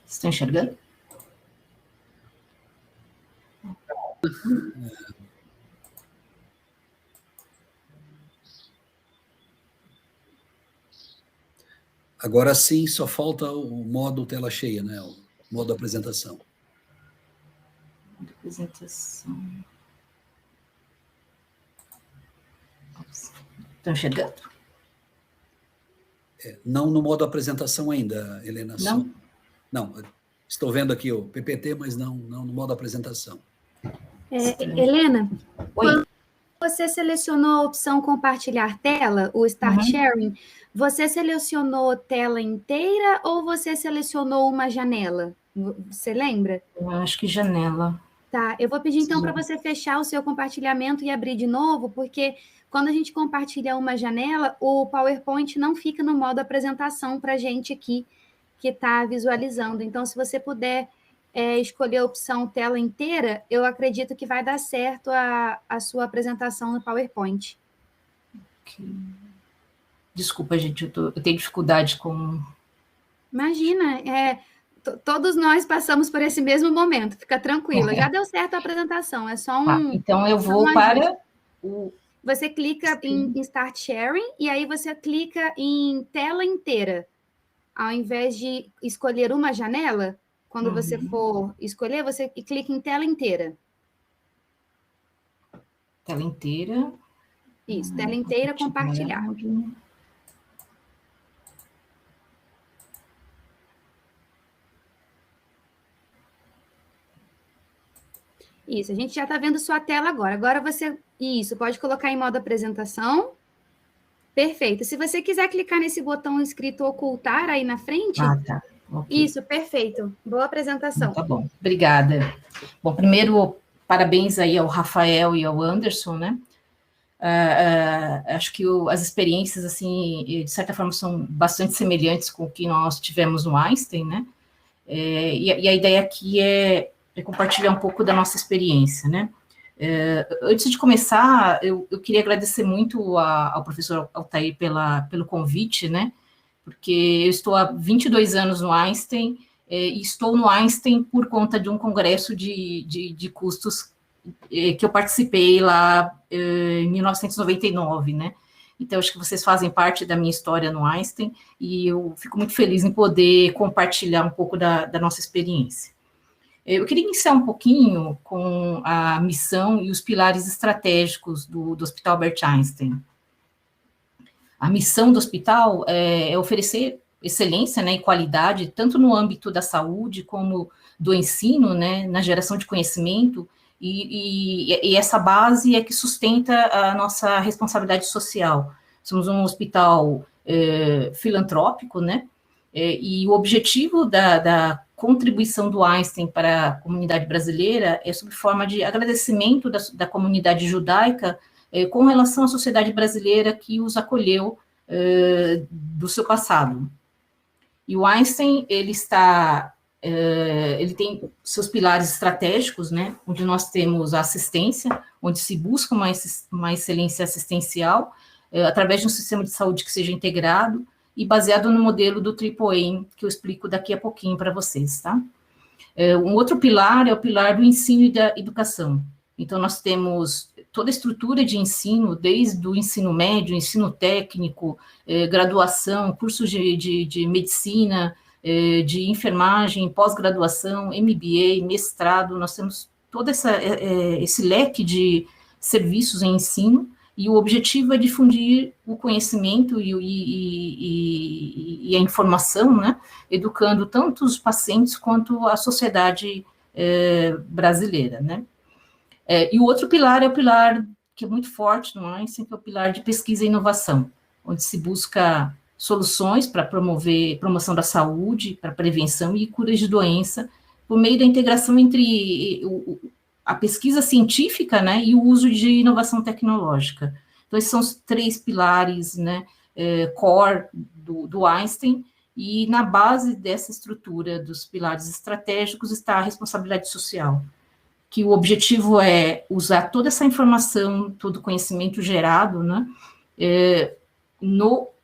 Estão enxergando? Agora sim, só falta o modo tela cheia, né? O modo apresentação. Apresentação. Estão enxergando? Não no modo apresentação ainda, Helena. Não? Não, estou vendo aqui o PPT, mas não no modo apresentação. Helena, Oi. quando você selecionou a opção compartilhar tela, o Start Sharing, você selecionou tela inteira ou você selecionou uma janela? Você lembra? Eu acho que janela. Tá, eu vou pedir então Sim. para você fechar o seu compartilhamento e abrir de novo, porque quando a gente compartilha uma janela, o PowerPoint não fica no modo apresentação para a gente aqui que está visualizando. Então, se você puder escolher a opção tela inteira, eu acredito que vai dar certo a sua apresentação no PowerPoint. Ok. Desculpa, gente, eu tenho dificuldade com... Imagina, todos nós passamos por esse mesmo momento, fica tranquila, já deu certo a apresentação, é só Tá, então eu vou para o... Você clica em Start Sharing e aí você clica em tela inteira. Ao invés de escolher uma janela, quando você for escolher, você clica em tela inteira. Tela inteira. Isso, tela inteira, compartilhar. Isso, a gente já está vendo sua tela agora. Agora você, isso, pode colocar em modo apresentação. Perfeito. Se você quiser clicar nesse botão escrito ocultar aí na frente. Ah, tá. Okay. Isso, perfeito. Boa apresentação. Tá bom, obrigada. Bom, primeiro, parabéns aí ao Rafael e ao Anderson, né? Acho que as experiências, assim, de certa forma, são bastante semelhantes com o que nós tivemos no Einstein, né? E a ideia aqui é compartilhar um pouco da nossa experiência, né? Antes de começar, eu queria agradecer muito ao professor Altair pelo convite, né? Porque eu estou há 22 anos no Einstein, e estou no Einstein por conta de um congresso de custos que eu participei lá em 1999, né? Então, acho que vocês fazem parte da minha história no Einstein, e eu fico muito feliz em poder compartilhar um pouco da nossa experiência. Eu queria iniciar um pouquinho com a missão e os pilares estratégicos do Hospital Albert Einstein. A missão do hospital é oferecer excelência, né, e qualidade, tanto no âmbito da saúde como do ensino, né, na geração de conhecimento, e essa base é que sustenta a nossa responsabilidade social. Somos um hospital filantrópico, né, e o objetivo da contribuição do Einstein para a comunidade brasileira é sob forma de agradecimento da comunidade judaica com relação à sociedade brasileira que os acolheu do seu passado. E o Einstein, ele tem seus pilares estratégicos, né, onde nós temos a assistência, onde se busca uma excelência assistencial, através de um sistema de saúde que seja integrado e baseado no modelo do AAA, que eu explico daqui a pouquinho para vocês, tá? Um outro pilar é o pilar do ensino e da educação. Então, nós temos toda a estrutura de ensino, desde o ensino médio, ensino técnico, graduação, cursos de medicina, de enfermagem, pós-graduação, MBA, mestrado, nós temos todo esse leque de serviços em ensino, e o objetivo é difundir o conhecimento e a informação, né, educando tanto os pacientes quanto a sociedade brasileira, né. E o outro pilar é o pilar que é muito forte no Einstein, que é o pilar de pesquisa e inovação, onde se busca soluções para promoção da saúde, para prevenção e curas de doença, por meio da integração entre a pesquisa científica, né, e o uso de inovação tecnológica. Então, esses são os três pilares, né, core do Einstein, e na base dessa estrutura dos pilares estratégicos está a responsabilidade social, que o objetivo é usar toda essa informação, todo o conhecimento gerado, né,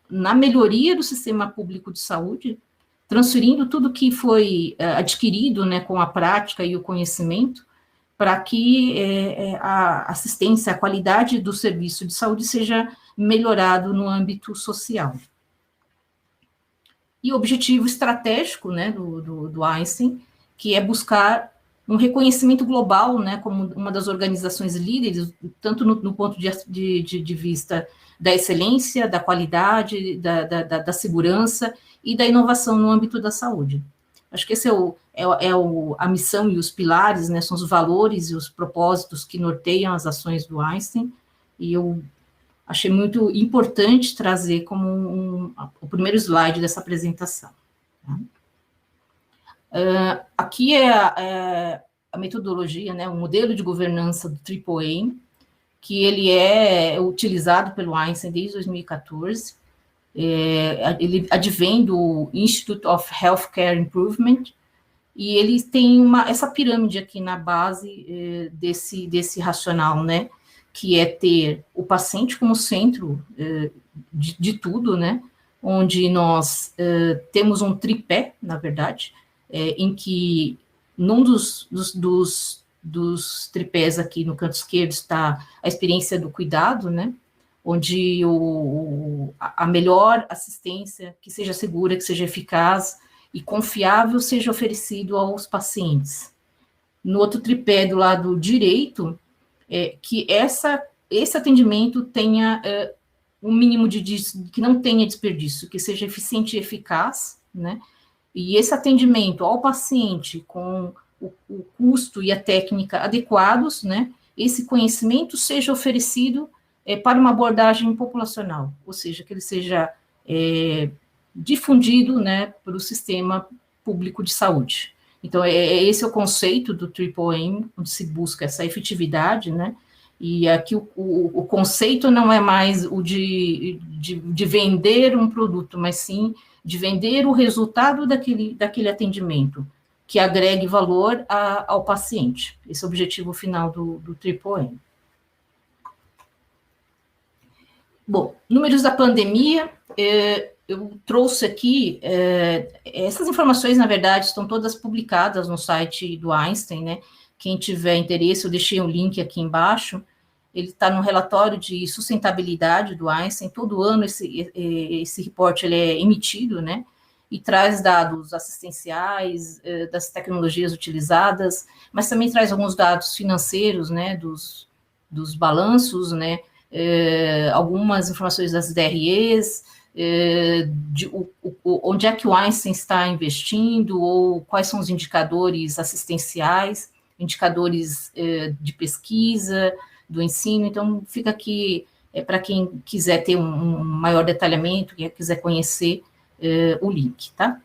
na melhoria do sistema público de saúde, transferindo tudo que foi adquirido, né, com a prática e o conhecimento, para que a assistência, a qualidade do serviço de saúde seja melhorado no âmbito social. E o objetivo estratégico, né, do Einstein, que é buscar um reconhecimento global, né, como uma das organizações líderes, tanto no ponto de vista da excelência, da qualidade, da segurança e da inovação no âmbito da saúde. Acho que esse a missão e os pilares, né, são os valores e os propósitos que norteiam as ações do Einstein, e eu achei muito importante trazer como o primeiro slide dessa apresentação. Tá? Aqui é a metodologia, né, o modelo de governança do AAA, que ele é utilizado pelo Einstein desde 2014. Ele advém do Institute of Healthcare Improvement, e ele tem essa pirâmide aqui na base desse racional, né, que é ter o paciente como centro de tudo, né, onde nós temos um tripé, na verdade, em que num dos tripés aqui no canto esquerdo está a experiência do cuidado, né, onde a melhor assistência, que seja segura, que seja eficaz e confiável, seja oferecido aos pacientes. No outro tripé do lado direito, que esse atendimento tenha um mínimo que não tenha desperdício, que seja eficiente e eficaz, né? E esse atendimento ao paciente com o custo e a técnica adequados, né? Esse conhecimento seja oferecido para uma abordagem populacional, ou seja, que ele seja difundido, né, para o sistema público de saúde. Então, esse é o conceito do Triple Aim, onde se busca essa efetividade, né, e aqui o conceito não é mais o de vender um produto, mas sim de vender o resultado daquele atendimento, que agregue valor ao paciente. Esse é o objetivo final do Triple Aim. Bom, números da pandemia, eu trouxe aqui, essas informações, na verdade, estão todas publicadas no site do Einstein, né? Quem tiver interesse, eu deixei um link aqui embaixo, ele está no relatório de sustentabilidade do Einstein, todo ano esse reporte ele é emitido, né? E traz dados assistenciais, das tecnologias utilizadas, mas também traz alguns dados financeiros, né? Dos balanços, né? Algumas informações das DREs, onde é que o Einstein está investindo, ou quais são os indicadores assistenciais, indicadores de pesquisa, do ensino. Então, fica aqui para quem quiser ter um maior detalhamento, quem quiser conhecer o link, tá?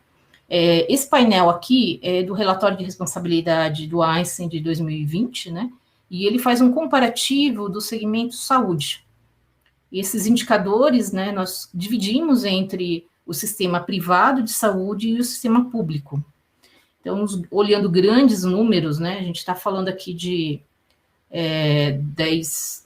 Esse painel aqui é do relatório de responsabilidade do Einstein de 2020, né? E ele faz um comparativo do segmento saúde. E esses indicadores, né, nós dividimos entre o sistema privado de saúde e o sistema público. Então, olhando grandes números, né, a gente está falando aqui de 10,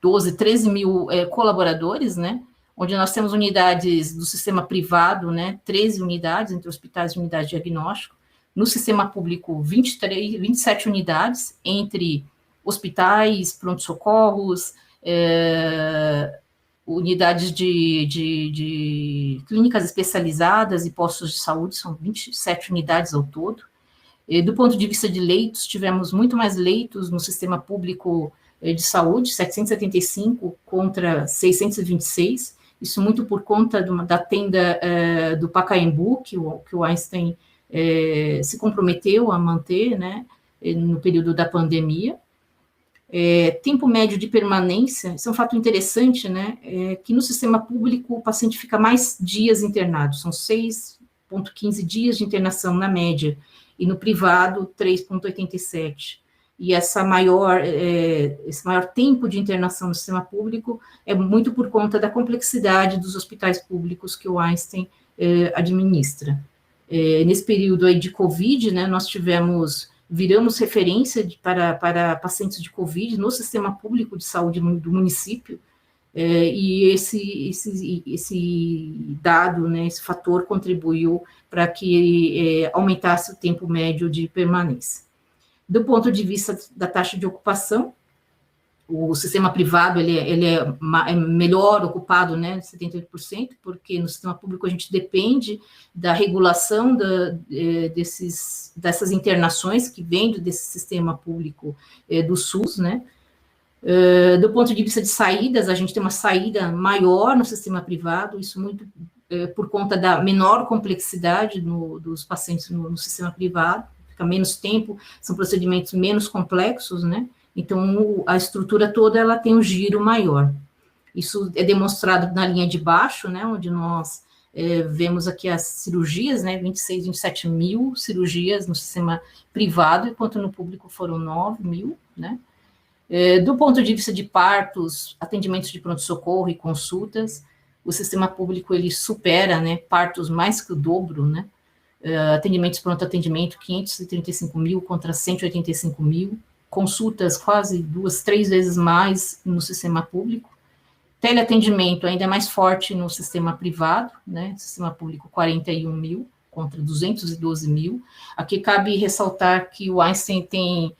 12, 13 mil colaboradores, né, onde nós temos unidades do sistema privado, né, 13 unidades entre hospitais e unidade de diagnóstico, no sistema público 27 unidades entre hospitais, pronto-socorros, unidades de clínicas especializadas e postos de saúde, são 27 unidades ao todo. Do ponto de vista de leitos, tivemos muito mais leitos no sistema público de saúde, 775 contra 626, isso muito por conta da tenda do Pacaembu, que o Einstein se comprometeu a manter, né, no período da pandemia. Tempo médio de permanência, isso é um fato interessante, né, que no sistema público o paciente fica mais dias internado, são 6,15 dias de internação na média, e no privado 3,87. E esse maior tempo de internação no sistema público é muito por conta da complexidade dos hospitais públicos que o Einstein administra. Nesse período aí de Covid, né, nós viramos referência para pacientes de Covid no sistema público de saúde do município, e esse dado, né, esse fator contribuiu para que aumentasse o tempo médio de permanência. Do ponto de vista da taxa de ocupação, o sistema privado ele é melhor ocupado, né, 78%, porque no sistema público a gente depende da regulação dessas internações que vêm desse sistema público do SUS, né. Do ponto de vista de saídas, a gente tem uma saída maior no sistema privado, isso muito por conta da menor complexidade dos pacientes no sistema privado, fica menos tempo, são procedimentos menos complexos, né. Então, a estrutura toda, ela tem um giro maior. Isso é demonstrado na linha de baixo, né, onde nós vemos aqui as cirurgias, né, 26, 27 mil cirurgias no sistema privado, enquanto no público foram 9 mil, né. Do ponto de vista de partos, atendimentos de pronto-socorro e consultas, o sistema público ele supera, né, partos mais que o dobro, né, atendimentos pronto-atendimento, 535 mil contra 185 mil, consultas quase 2, 3 vezes mais no sistema público, teleatendimento ainda é mais forte no sistema privado, né, sistema público 41 mil contra 212 mil. Aqui cabe ressaltar que o Einstein tem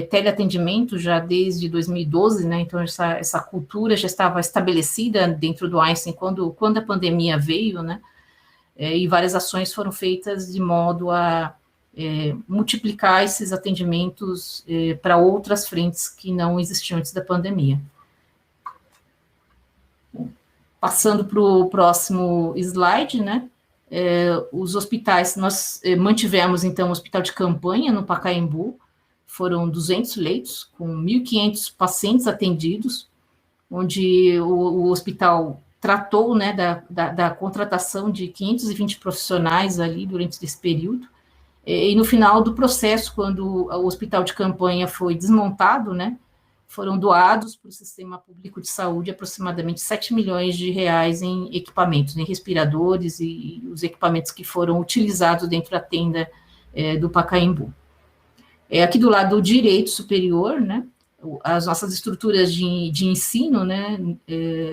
teleatendimento já desde 2012, né, então essa cultura já estava estabelecida dentro do Einstein quando a pandemia veio, né, e várias ações foram feitas de modo a multiplicar esses atendimentos para outras frentes que não existiam antes da pandemia. Passando para o próximo slide, né, os hospitais, nós mantivemos, então, o hospital de campanha no Pacaembu, foram 200 leitos, com 1.500 pacientes atendidos, onde o hospital tratou, né, da contratação de 520 profissionais ali durante esse período, e no final do processo, quando o hospital de campanha foi desmontado, né, foram doados para o sistema público de saúde aproximadamente 7 milhões de reais em equipamentos, em respiradores e os equipamentos que foram utilizados dentro da tenda do Pacaembu. Aqui do lado direito superior, né, as nossas estruturas de ensino, né,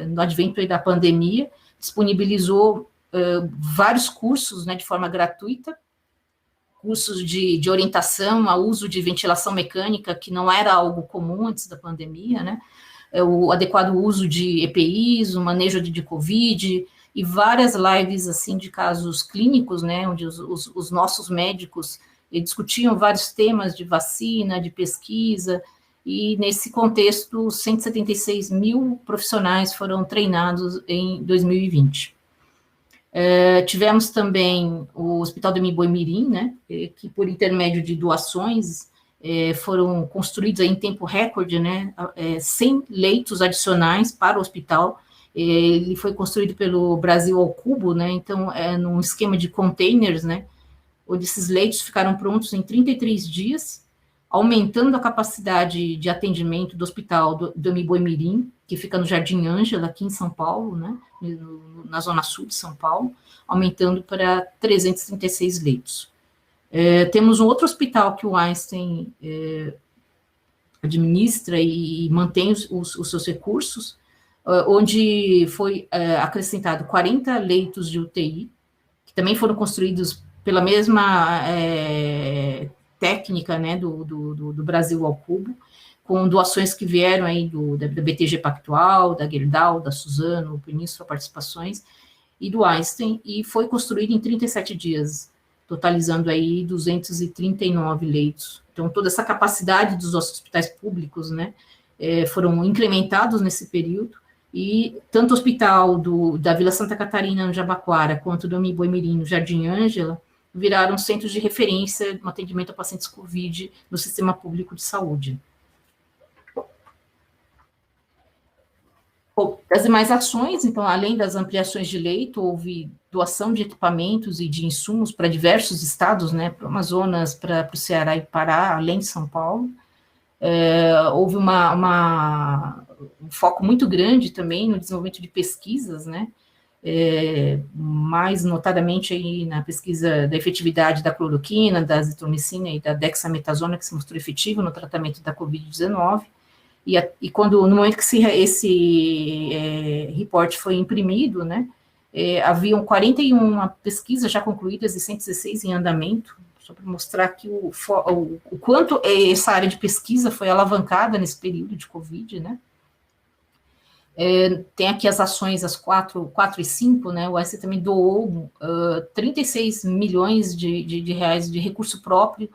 no advento aí da pandemia, disponibilizou vários cursos, né, de forma gratuita, cursos de orientação ao uso de ventilação mecânica, que não era algo comum antes da pandemia, né, o adequado uso de EPIs, o manejo de Covid, e várias lives, assim, de casos clínicos, né, onde os nossos médicos discutiam vários temas de vacina, de pesquisa, e nesse contexto, 176 mil profissionais foram treinados em 2020. Tivemos também o Hospital do Boi-Mirim, né, que por intermédio de doações foram construídos aí em tempo recorde, né, 100 leitos adicionais para o hospital. Ele foi construído pelo Brasil ao Cubo, né, então num esquema de containers, né, onde esses leitos ficaram prontos em 33 dias, aumentando a capacidade de atendimento do Hospital do Boi-Mirim, que fica no Jardim Ângela, aqui em São Paulo, né, na zona sul de São Paulo, aumentando para 336 leitos. Temos um outro hospital que o Einstein administra e mantém os seus recursos, onde foi acrescentado 40 leitos de UTI, que também foram construídos pela mesma técnica, né, do Brasil ao Cubo, com doações que vieram aí da BTG Pactual, da Gerdau, da Suzano, o Península Participações, e do Einstein, e foi construído em 37 dias, totalizando aí 239 leitos. Então, toda essa capacidade dos nossos hospitais públicos, né, foram incrementados nesse período, e tanto o hospital da Vila Santa Catarina, no Jabaquara, quanto do Boi-Mirim, no Jardim Ângela, viraram centros de referência no atendimento a pacientes COVID no sistema público de saúde. Bom, as demais ações, então, além das ampliações de leito, houve doação de equipamentos e de insumos para diversos estados, né, para o Amazonas, para o Ceará e Pará, além de São Paulo. Houve um foco muito grande também no desenvolvimento de pesquisas, né, mais notadamente aí na pesquisa da efetividade da cloroquina, da azitromicina e da dexametasona, que se mostrou efetivo no tratamento da Covid-19, e quando, no momento que esse reporte foi imprimido, né, haviam 41 pesquisas já concluídas e 116 em andamento, só para mostrar que o quanto essa área de pesquisa foi alavancada nesse período de Covid, né. Tem aqui as ações, as 4 e 5, né, o Einstein também doou 36 milhões de reais de recurso próprio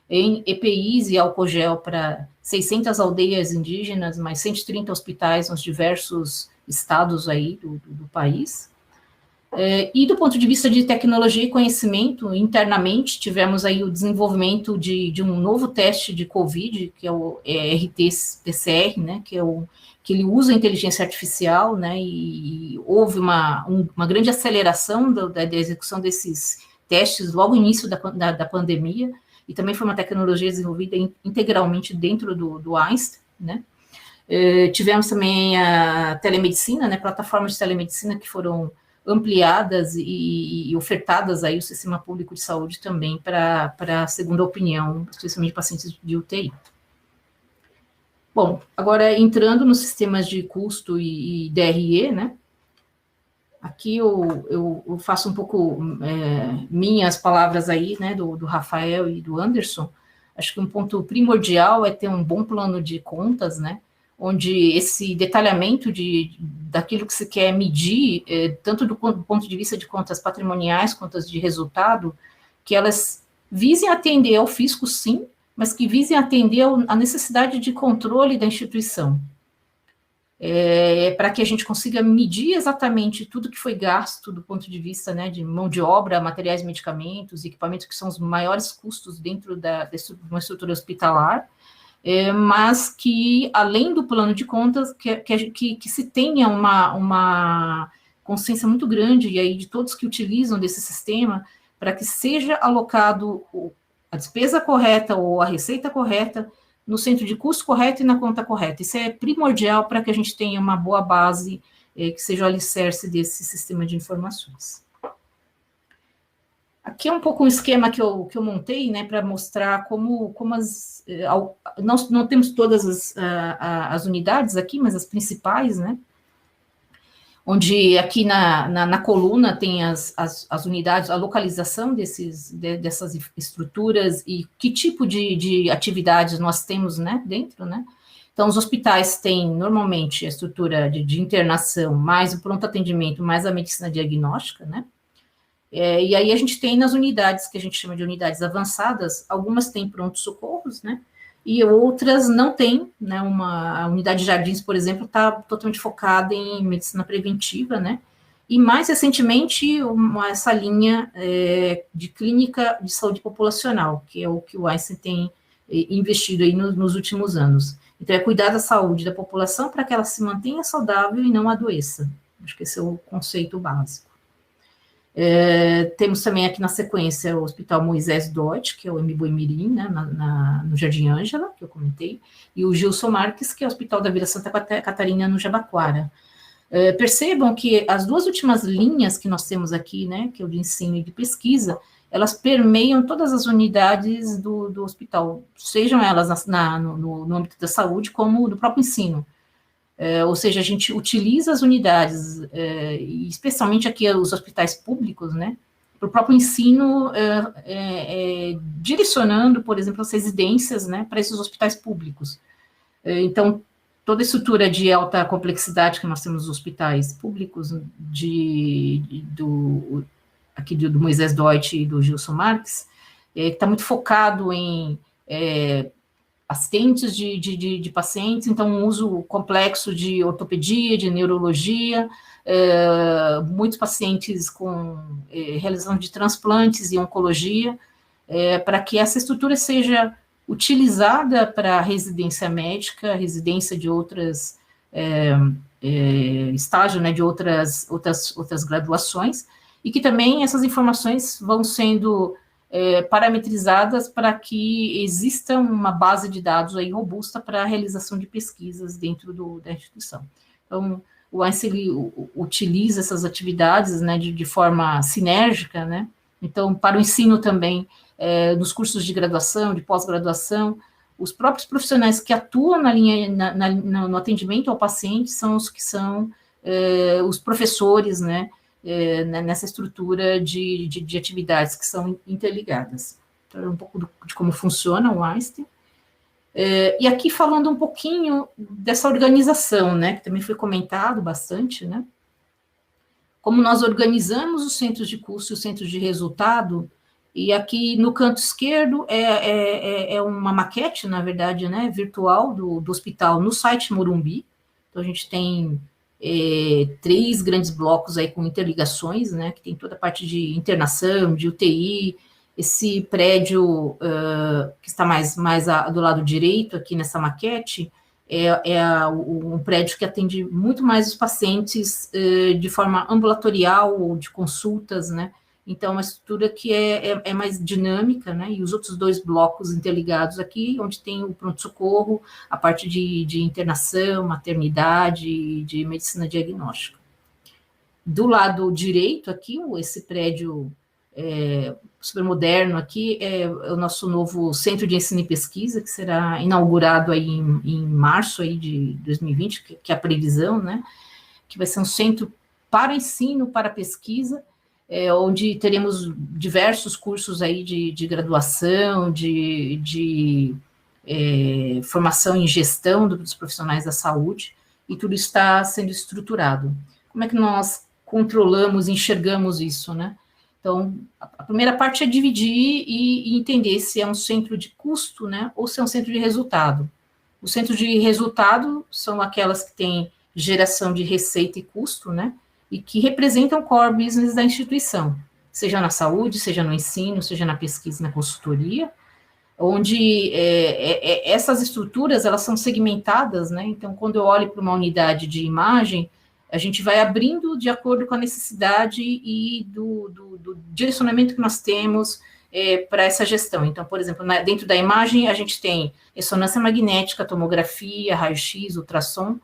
em EPIs e álcool gel para 600 aldeias indígenas, mais 130 hospitais nos diversos estados aí do país. E do ponto de vista de tecnologia e conhecimento, internamente tivemos aí o desenvolvimento de um novo teste de COVID, que é o RT-PCR, né, que ele usa a inteligência artificial, né, e houve uma grande aceleração da execução desses testes logo no início da pandemia, e também foi uma tecnologia desenvolvida integralmente dentro do Einstein, né. Tivemos também a telemedicina, né, plataformas de telemedicina que foram ampliadas e ofertadas aí o sistema público de saúde também para a segunda opinião, especialmente pacientes de UTI. Bom, agora entrando nos sistemas de custo e DRE, né, aqui eu faço um pouco minhas palavras aí, né, do Rafael e do Anderson. Acho que um ponto primordial é ter um bom plano de contas, né, onde esse detalhamento daquilo que se quer medir, tanto do ponto de vista de contas patrimoniais, contas de resultado, que elas visem atender ao fisco, sim, mas que visem atender à necessidade de controle da instituição. Para que a gente consiga medir exatamente tudo que foi gasto do ponto de vista, né, de mão de obra, materiais, medicamentos, equipamentos, que são os maiores custos dentro de uma estrutura hospitalar, mas que, além do plano de contas, que se tenha uma consciência muito grande, e aí de todos que utilizam desse sistema, para que seja alocado a despesa correta ou a receita correta, no centro de custo correto e na conta correta. Isso é primordial para que a gente tenha uma boa base, que seja o alicerce desse sistema de informações. Aqui é um pouco um esquema que eu montei, né, para mostrar como nós não temos todas as unidades aqui, mas as principais, né, onde aqui na coluna tem as unidades, a localização dessas estruturas e que tipo de atividades nós temos, né, dentro, né. Então, os hospitais têm, normalmente, a estrutura de internação, mais o pronto atendimento, mais a medicina diagnóstica, né. E aí a gente tem nas unidades, que a gente chama de unidades avançadas, algumas têm pronto-socorros, né, e outras não têm, né, a unidade de Jardins, por exemplo, está totalmente focada em medicina preventiva, né, e mais recentemente essa linha de clínica de saúde populacional, que é o que o Einstein tem investido aí nos últimos anos. Então, é cuidar da saúde da população para que ela se mantenha saudável e não adoeça. Acho que esse é o conceito básico. Temos também aqui na sequência o Hospital Moisés Dott, que é o Mboimirim, né, no Jardim Ângela, que eu comentei, e o Gilson Marques, que é o Hospital da Vila Santa Catarina, no Jabaquara. Percebam que as duas últimas linhas que nós temos aqui, né, que é o de ensino e de pesquisa, elas permeiam todas as unidades do hospital, sejam elas no âmbito da saúde, como do próprio ensino. Ou seja, a gente utiliza as unidades, e especialmente aqui os hospitais públicos, né, para o próprio ensino, direcionando, por exemplo, as residências, né, para esses hospitais públicos. Então, toda a estrutura de alta complexidade que nós temos nos hospitais públicos, aqui do Moisés Dott e do Gilson Marques, está muito focado em assistentes de pacientes, então um uso complexo de ortopedia, de neurologia, muitos pacientes com realização de transplantes e oncologia, para que essa estrutura seja utilizada para residência médica, residência de outras, estágio, né, de outras graduações, e que também essas informações vão sendo parametrizadas para que exista uma base de dados aí robusta para a realização de pesquisas dentro da instituição. Então, o Einstein utiliza essas atividades, né, de forma sinérgica, né, então, para o ensino também, nos cursos de graduação, de pós-graduação, os próprios profissionais que atuam na linha, no atendimento ao paciente são os que são os professores, né, nessa estrutura de atividades que são interligadas. Então, um pouco de como funciona o Einstein. E aqui falando um pouquinho dessa organização, né, que também foi comentado bastante, né, como nós organizamos os centros de custo e os centros de resultado, e aqui no canto esquerdo é uma maquete, na verdade, né, virtual do hospital no site Morumbi. Então, a gente tem 3 grandes blocos aí com interligações, né, que tem toda a parte de internação, de UTI, esse prédio que está mais do lado direito aqui nessa maquete, um prédio que atende muito mais os pacientes de forma ambulatorial ou de consultas, né, Então, uma estrutura que é mais dinâmica, né? E os outros 2 blocos interligados aqui, onde tem o pronto-socorro, a parte de internação, maternidade, de medicina diagnóstica. Do lado direito aqui, esse prédio super moderno aqui, é o nosso novo Centro de Ensino e Pesquisa, que será inaugurado aí em março aí de 2020, que é a previsão, né? Que vai ser um centro para ensino, para pesquisa, onde teremos diversos cursos aí de graduação, de formação em gestão dos profissionais da saúde, e tudo está sendo estruturado. Como é que nós controlamos, enxergamos isso, né? Então, a primeira parte é dividir e entender se é um centro de custo, né, ou se é um centro de resultado. Os centros de resultado são aquelas que têm geração de receita e custo, né, e que representam o core business da instituição, seja na saúde, seja no ensino, seja na pesquisa e na consultoria, onde essas estruturas, elas são segmentadas, né, então, quando eu olho para uma unidade de imagem, a gente vai abrindo de acordo com a necessidade e do direcionamento que nós temos para essa gestão. Então, por exemplo, dentro da imagem, a gente tem ressonância magnética, tomografia, raio-x, ultrassom,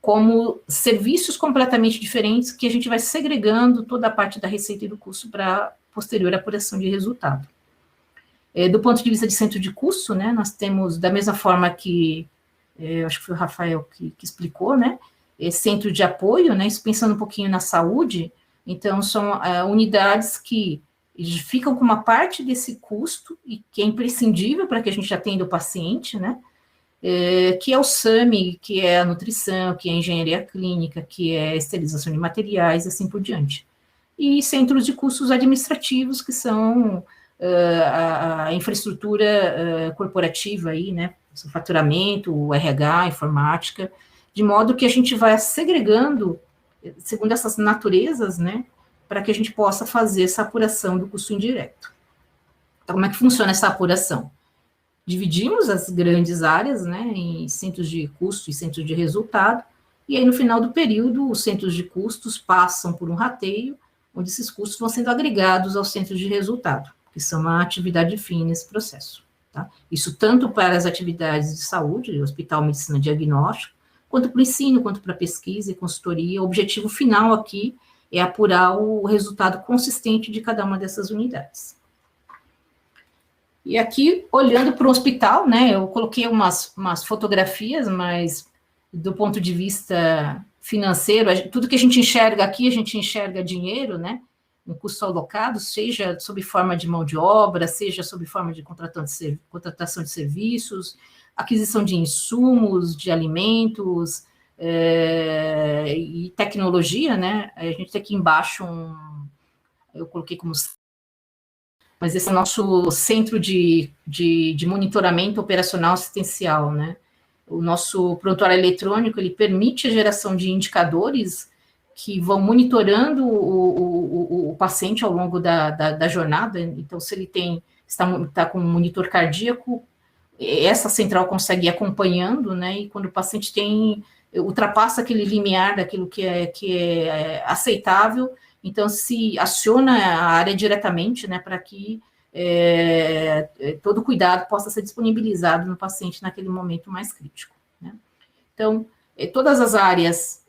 como serviços completamente diferentes que a gente vai segregando toda a parte da receita e do custo para posterior apuração de resultado. Do ponto de vista de centro de custo, né, nós temos, da mesma forma que, acho que foi o Rafael que explicou, né, centro de apoio, né, isso pensando um pouquinho na saúde, então são unidades que ficam com uma parte desse custo, e que é imprescindível para que a gente atenda o paciente, né, que é o SAMI, que é a nutrição, que é a engenharia clínica, que é a esterilização de materiais, assim por diante. E centros de custos administrativos, que são a infraestrutura corporativa aí, né, o faturamento, o RH, a informática, de modo que a gente vai segregando, segundo essas naturezas, né, para que a gente possa fazer essa apuração do custo indireto. Então, como é que funciona essa apuração? Dividimos as grandes áreas, né, em centros de custo e centros de resultado, e aí no final do período, os centros de custos passam por um rateio, onde esses custos vão sendo agregados aos centros de resultado, que são uma atividade fim nesse processo. Tá? Isso tanto para as atividades de saúde, hospital, medicina, diagnóstico, quanto para o ensino, quanto para a pesquisa e consultoria. O objetivo final aqui é apurar o resultado consistente de cada uma dessas unidades. E aqui, olhando para o hospital, né, eu coloquei umas fotografias, mas do ponto de vista financeiro, tudo que a gente enxerga aqui, a gente enxerga dinheiro, né, um custo alocado, seja sob forma de mão de obra, seja sob forma de contratação de serviços, aquisição de insumos, de alimentos e tecnologia, né? A gente tem aqui embaixo eu coloquei como... Mas esse é o nosso centro de monitoramento operacional assistencial, né? O nosso prontuário eletrônico, ele permite a geração de indicadores que vão monitorando o paciente ao longo da jornada. Então, se ele está com um monitor cardíaco, essa central consegue ir acompanhando, né, e quando o paciente ultrapassa aquele limiar daquilo que é aceitável, então se aciona a área diretamente, né, para que todo cuidado possa ser disponibilizado no paciente naquele momento mais crítico, né. Então, todas as áreas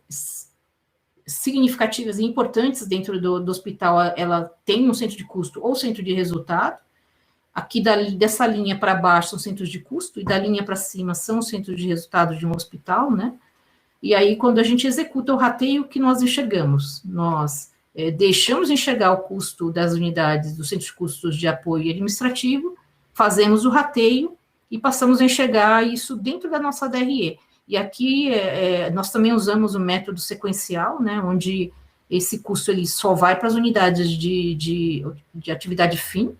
significativas e importantes dentro do hospital, ela tem um centro de custo ou centro de resultado. Aqui dessa linha para baixo são centros de custo, e da linha para cima são os centros de resultado de um hospital, né? E aí, quando a gente executa o rateio, o que nós enxergamos? Nós deixamos enxergar o custo das unidades dos centros de custos de apoio administrativo, fazemos o rateio e passamos a enxergar isso dentro da nossa DRE. E aqui nós também usamos o método sequencial, né? Onde esse custo ele só vai para as unidades de atividade fim,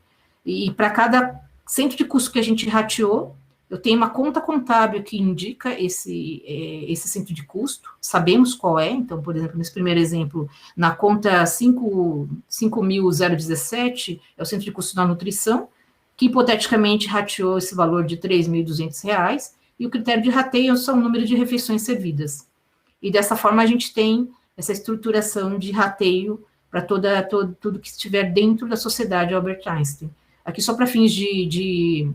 e para cada centro de custo que a gente rateou, eu tenho uma conta contábil que indica esse centro de custo, sabemos qual é. Então, por exemplo, nesse primeiro exemplo, na conta 5.017, é o centro de custo da nutrição, que hipoteticamente rateou esse valor de R$ 3.200, e o critério de rateio são o número de refeições servidas. E dessa forma a gente tem essa estruturação de rateio para tudo que estiver dentro da Sociedade Albert Einstein. Aqui, só para fins de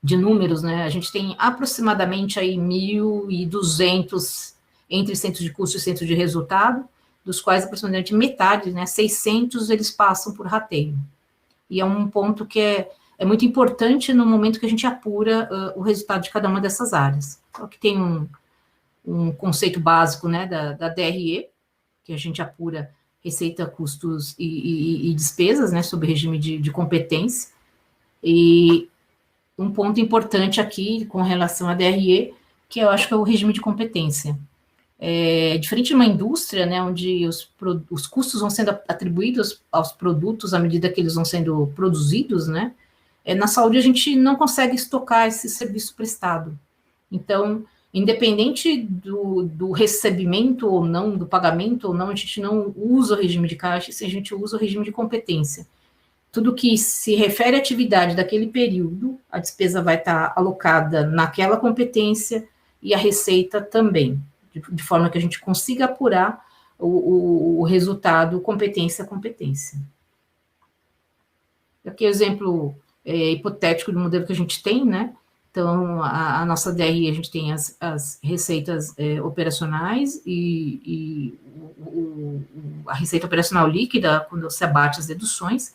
números, né, a gente tem aproximadamente aí 1.200 entre centros de custo e centros de resultado, dos quais aproximadamente metade, né, 600, eles passam por rateio. E é um ponto que é muito importante no momento que a gente apura o resultado de cada uma dessas áreas. Então, aqui tem um conceito básico, né, da DRE, que a gente apura receita, custos e despesas, né, sob regime de competência. E um ponto importante aqui com relação à DRE, que eu acho que é o regime de competência. Diferente de uma indústria, né, onde os custos vão sendo atribuídos aos produtos à medida que eles vão sendo produzidos, né, na saúde a gente não consegue estocar esse serviço prestado. Então, independente do recebimento ou não, do pagamento ou não, a gente não usa o regime de caixa, a gente usa o regime de competência. Tudo que se refere à atividade daquele período, a despesa vai estar alocada naquela competência e a receita também, de forma que a gente consiga apurar o resultado competência a competência. Aqui é o exemplo hipotético do modelo que a gente tem, né? Então, a nossa DRE, a gente tem as receitas operacionais e a receita operacional líquida, quando se abate as deduções,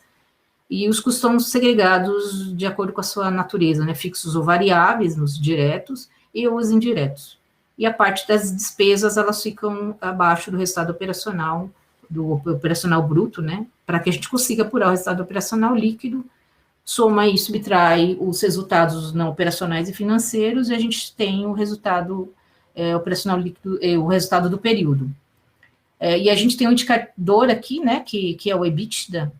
e os custos são segregados de acordo com a sua natureza, né? Fixos ou variáveis, nos diretos e os indiretos. E a parte das despesas, elas ficam abaixo do resultado operacional, do operacional bruto, né? Para que a gente consiga apurar o resultado operacional líquido, soma e subtrai os resultados não operacionais e financeiros, e a gente tem o resultado operacional líquido, o resultado do período. E a gente tem um indicador aqui, né, que é o EBITDA,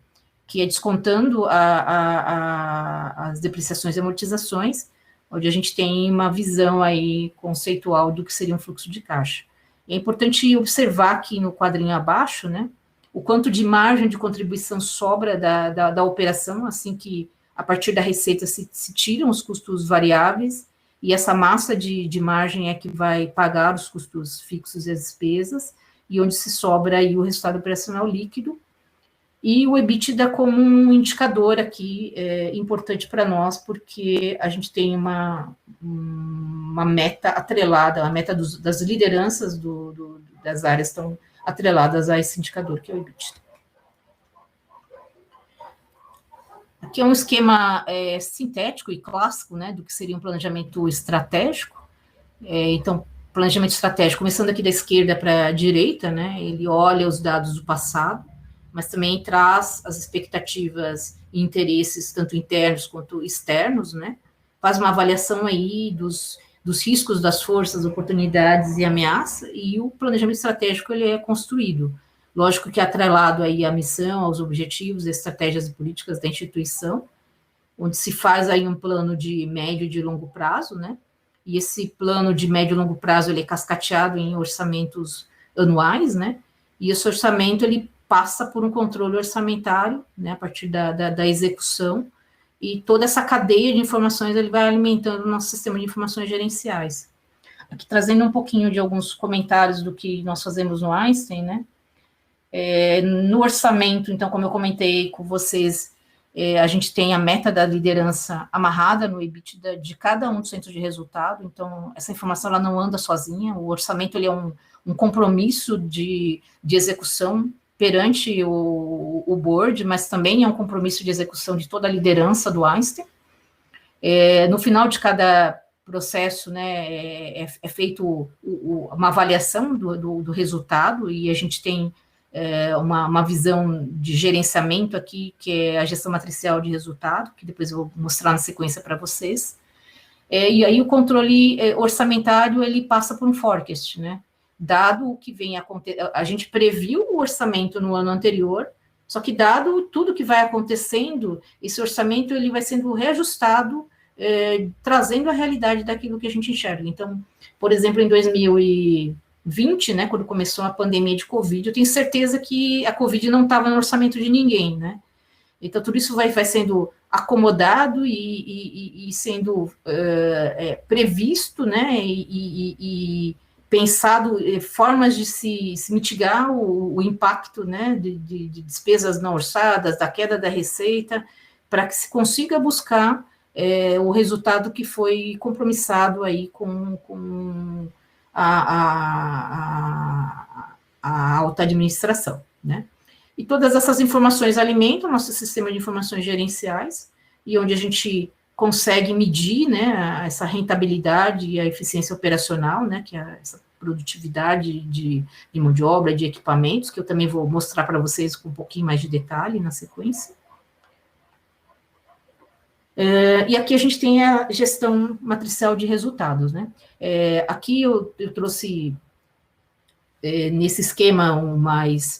que é descontando as depreciações e amortizações, onde a gente tem uma visão aí conceitual do que seria um fluxo de caixa. É importante observar aqui no quadrinho abaixo, né, o quanto de margem de contribuição sobra da operação, assim que a partir da receita se tiram os custos variáveis, e essa massa de margem é que vai pagar os custos fixos e as despesas, e onde se sobra aí o resultado operacional líquido, e o EBITDA como um indicador aqui importante para nós, porque a gente tem uma meta atrelada, a meta das lideranças das áreas estão atreladas a esse indicador, que é o EBITDA. Aqui é um esquema sintético e clássico, né, do que seria um planejamento estratégico. Então, planejamento estratégico, começando aqui da esquerda para a direita, né, ele olha os dados do passado, mas também traz as expectativas e interesses, tanto internos quanto externos, né, faz uma avaliação aí dos riscos, das forças, oportunidades e ameaças, e o planejamento estratégico ele é construído. Lógico que é atrelado aí à missão, aos objetivos, estratégias e políticas da instituição, onde se faz aí um plano de médio e de longo prazo, né? E esse plano de médio e longo prazo, ele é cascateado em orçamentos anuais, né? E esse orçamento, ele passa por um controle orçamentário, né? A partir da execução, e toda essa cadeia de informações, ele vai alimentando o nosso sistema de informações gerenciais. Aqui trazendo um pouquinho de alguns comentários do que nós fazemos no Einstein, né? No orçamento, então, como eu comentei com vocês, a gente tem a meta da liderança amarrada no EBITDA de cada um dos centros de resultado, então, essa informação ela não anda sozinha, o orçamento ele é um compromisso de execução perante o board, mas também é um compromisso de execução de toda a liderança do Einstein. No final de cada processo, né, é feito uma avaliação do resultado, e a gente tem uma visão de gerenciamento aqui, que é a gestão matricial de resultado, que depois eu vou mostrar na sequência para vocês. E aí o controle orçamentário, ele passa por um forecast, né? Dado o que vem acontecendo, a gente previu o orçamento no ano anterior, só que dado tudo que vai acontecendo, esse orçamento ele vai sendo reajustado, trazendo a realidade daquilo que a gente enxerga. Então, por exemplo, em 2020, né, quando começou a pandemia de Covid, eu tenho certeza que a Covid não estava no orçamento de ninguém, né? Então, tudo isso vai sendo acomodado e sendo previsto, né, e pensado formas de se mitigar o impacto, né, de despesas não orçadas, da queda da receita, para que se consiga buscar o resultado que foi compromissado aí com a alta administração, né? E todas essas informações alimentam o nosso sistema de informações gerenciais, e onde a gente consegue medir, né, essa rentabilidade e a eficiência operacional, né, que é essa produtividade de mão de obra, de equipamentos, que eu também vou mostrar para vocês com um pouquinho mais de detalhe na sequência. E aqui a gente tem a gestão matricial de resultados, né? Aqui eu trouxe, nesse esquema mais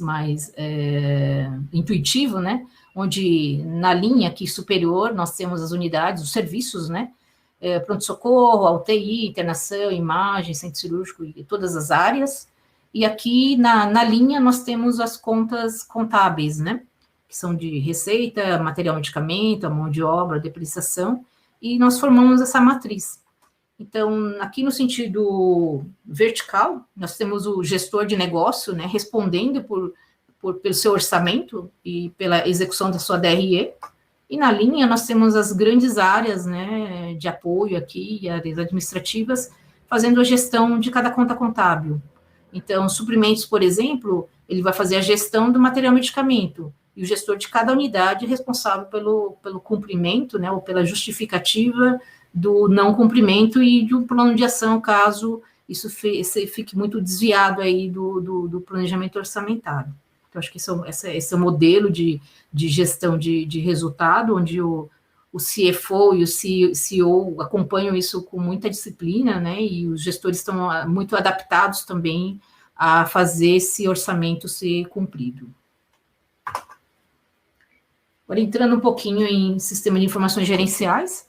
intuitivo, né? Onde na linha aqui superior nós temos as unidades, os serviços, né? Pronto-socorro, UTI, internação, imagem, centro cirúrgico e todas as áreas. E aqui na linha nós temos as contas contábeis, né? Que são de receita, material, medicamento, a mão de obra, depreciação, e nós formamos essa matriz. Então, aqui no sentido vertical, nós temos o gestor de negócio, né, respondendo pelo seu orçamento e pela execução da sua DRE, e na linha nós temos as grandes áreas, né, de apoio aqui, e áreas administrativas, fazendo a gestão de cada conta contábil. Então, suprimentos, por exemplo, ele vai fazer a gestão do material medicamento, e o gestor de cada unidade é responsável pelo cumprimento, né, ou pela justificativa do não cumprimento e de um plano de ação, caso isso fique muito desviado aí do planejamento orçamentário. Então, acho que esse é o modelo de gestão de resultado, onde o CFO e o CEO acompanham isso com muita disciplina, né, e os gestores estão muito adaptados também a fazer esse orçamento ser cumprido. Agora, entrando um pouquinho em sistema de informações gerenciais,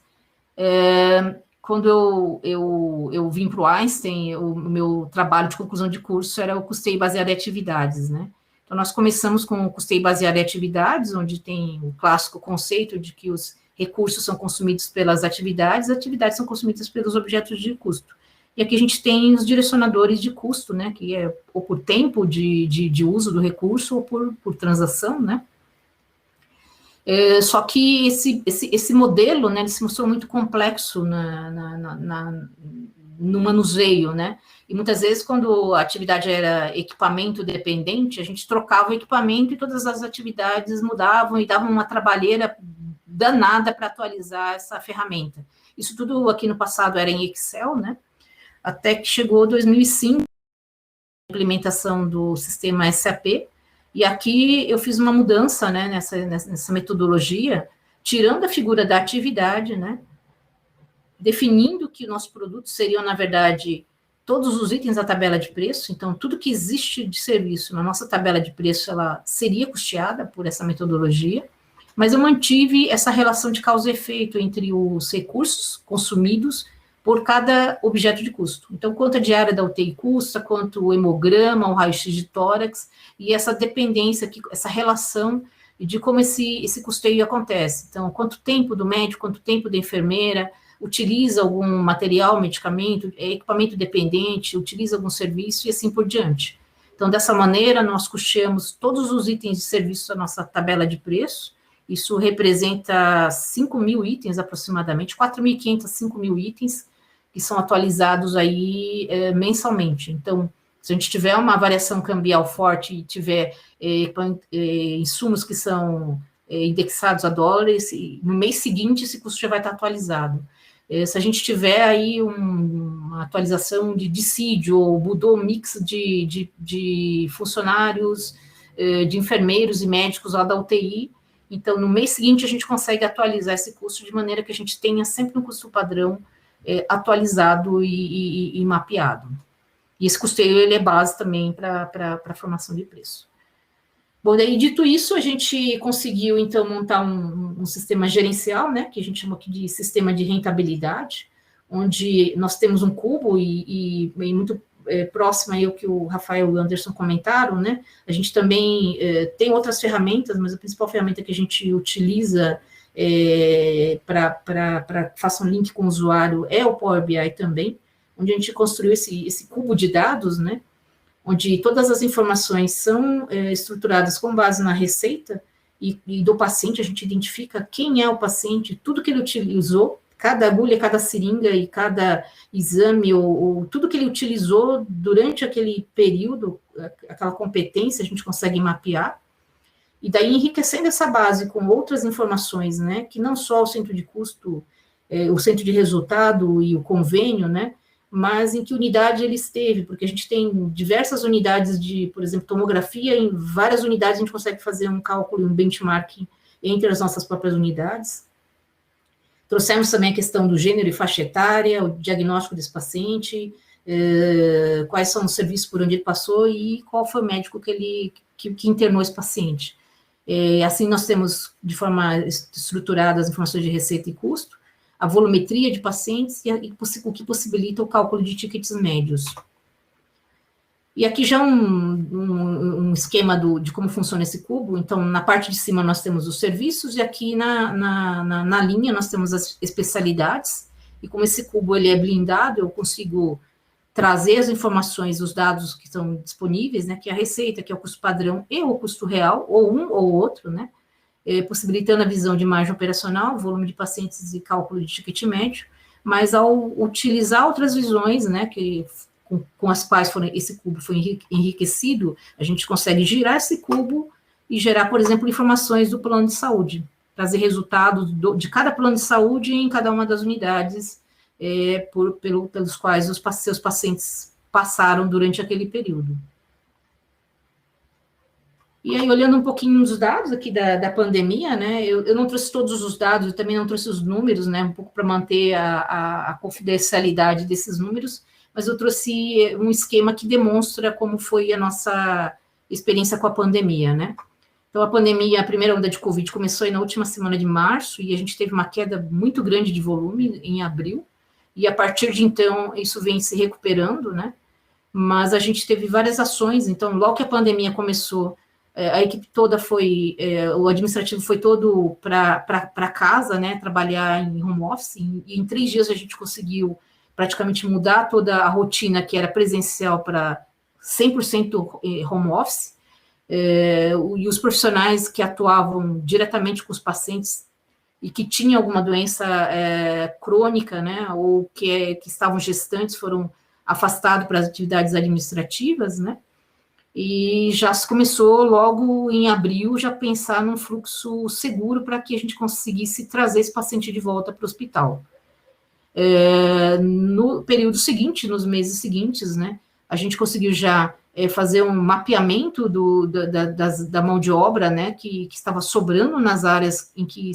quando eu vim para o Einstein, o meu trabalho de conclusão de curso era o custeio baseado em atividades, né? Então, nós começamos com o custeio baseado em atividades, onde tem o clássico conceito de que os recursos são consumidos pelas atividades, as atividades são consumidas pelos objetos de custo. E aqui a gente tem os direcionadores de custo, né? Que é ou por tempo de uso do recurso ou por transação, né? Só que esse modelo, né, ele se mostrou muito complexo no manuseio, né, e muitas vezes quando a atividade era equipamento dependente, a gente trocava o equipamento e todas as atividades mudavam e davam uma trabalheira danada para atualizar essa ferramenta. Isso tudo aqui no passado era em Excel, né, até que chegou 2005, a implementação do sistema SAP. E aqui eu fiz uma mudança, né, nessa metodologia, tirando a figura da atividade, né, definindo que nossos produtos seriam, na verdade, todos os itens da tabela de preço. Então, tudo que existe de serviço na nossa tabela de preço, ela seria custeada por essa metodologia, mas eu mantive essa relação de causa e efeito entre os recursos consumidos por cada objeto de custo. Então, quanto a diária da UTI custa, quanto o hemograma, o raio-x de tórax, e essa dependência, essa relação de como esse custeio acontece. Então, quanto tempo do médico, quanto tempo da enfermeira, utiliza algum material, medicamento, equipamento dependente, utiliza algum serviço e assim por diante. Então, dessa maneira, nós custeamos todos os itens de serviço da nossa tabela de preço. Isso representa 5.000 itens aproximadamente, 4.500 a 5.000 itens, que são atualizados aí mensalmente. Então, se a gente tiver uma variação cambial forte e tiver insumos que são indexados a dólares, no mês seguinte esse custo já vai estar atualizado. Se a gente tiver aí uma atualização de dissídio ou mudou o mix de funcionários, de enfermeiros e médicos lá da UTI, então no mês seguinte a gente consegue atualizar esse custo de maneira que a gente tenha sempre um custo padrão atualizado e mapeado. E esse custeio, ele é base também para a formação de preço. Bom, daí, dito isso, a gente conseguiu, então, montar um sistema gerencial, né, que a gente chama aqui de sistema de rentabilidade, onde nós temos um cubo e muito próximo aí ao que o Rafael e o Anderson comentaram, né, a gente também tem outras ferramentas, mas a principal ferramenta que a gente utiliza para que faça um link com o usuário é o Power BI também, onde a gente construiu esse cubo de dados, né, onde todas as informações são estruturadas com base na receita e do paciente, a gente identifica quem é o paciente, tudo que ele utilizou, cada agulha, cada seringa e cada exame, ou tudo que ele utilizou durante aquele período, aquela competência, a gente consegue mapear, e daí enriquecendo essa base com outras informações, né, que não só o centro de custo, o centro de resultado e o convênio, né, mas em que unidade ele esteve, porque a gente tem diversas unidades de, por exemplo, tomografia, em várias unidades a gente consegue fazer um cálculo, um benchmarking entre as nossas próprias unidades. Trouxemos também a questão do gênero e faixa etária, o diagnóstico desse paciente, quais são os serviços por onde ele passou e qual foi o médico que internou esse paciente. Assim, nós temos, de forma estruturada, as informações de receita e custo, a volumetria de pacientes o que possibilita o cálculo de tickets médios. E aqui já um esquema de como funciona esse cubo. Então, na parte de cima nós temos os serviços e aqui na linha nós temos as especialidades. E como esse cubo ele é blindado, eu consigo trazer as informações, os dados que estão disponíveis, né, que é a receita, que é o custo padrão e o custo real, ou um ou outro, né, possibilitando a visão de margem operacional, volume de pacientes e cálculo de ticket médio, mas ao utilizar outras visões, né, com as quais esse cubo foi enriquecido, a gente consegue girar esse cubo e gerar, por exemplo, informações do plano de saúde, trazer resultados de cada plano de saúde em cada uma das unidades pelos quais os seus pacientes passaram durante aquele período. E aí, olhando um pouquinho os dados aqui da pandemia, né, eu não trouxe todos os dados, eu também não trouxe os números, né, um pouco para manter a confidencialidade desses números, mas eu trouxe um esquema que demonstra como foi a nossa experiência com a pandemia, né. Então, a pandemia, a primeira onda de Covid começou aí na última semana de março, e a gente teve uma queda muito grande de volume em abril, e a partir de então, isso vem se recuperando, né, mas a gente teve várias ações. Então, logo que a pandemia começou, a equipe toda o administrativo foi todo para casa, né, trabalhar em home office, e em 3 dias a gente conseguiu praticamente mudar toda a rotina que era presencial para 100% home office, e os profissionais que atuavam diretamente com os pacientes e que tinham alguma doença crônica, né, ou que estavam gestantes, foram afastados para as atividades administrativas, né, e já se começou logo em abril já pensar num fluxo seguro para que a gente conseguisse trazer esse paciente de volta para o hospital. No período seguinte, nos meses seguintes, né, a gente conseguiu já fazer um mapeamento da mão de obra, né, que estava sobrando nas áreas em que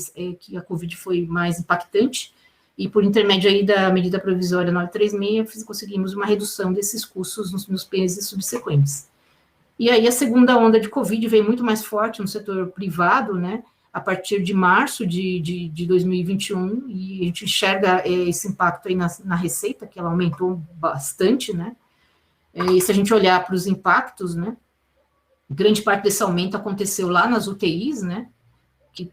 a Covid foi mais impactante, e por intermédio aí da medida provisória 936, conseguimos uma redução desses custos nos meses subsequentes. E aí a segunda onda de Covid veio muito mais forte no setor privado, né, a partir de março de 2021, e a gente enxerga esse impacto aí na receita, que ela aumentou bastante, né, e se a gente olhar para os impactos, né, grande parte desse aumento aconteceu lá nas UTIs, né,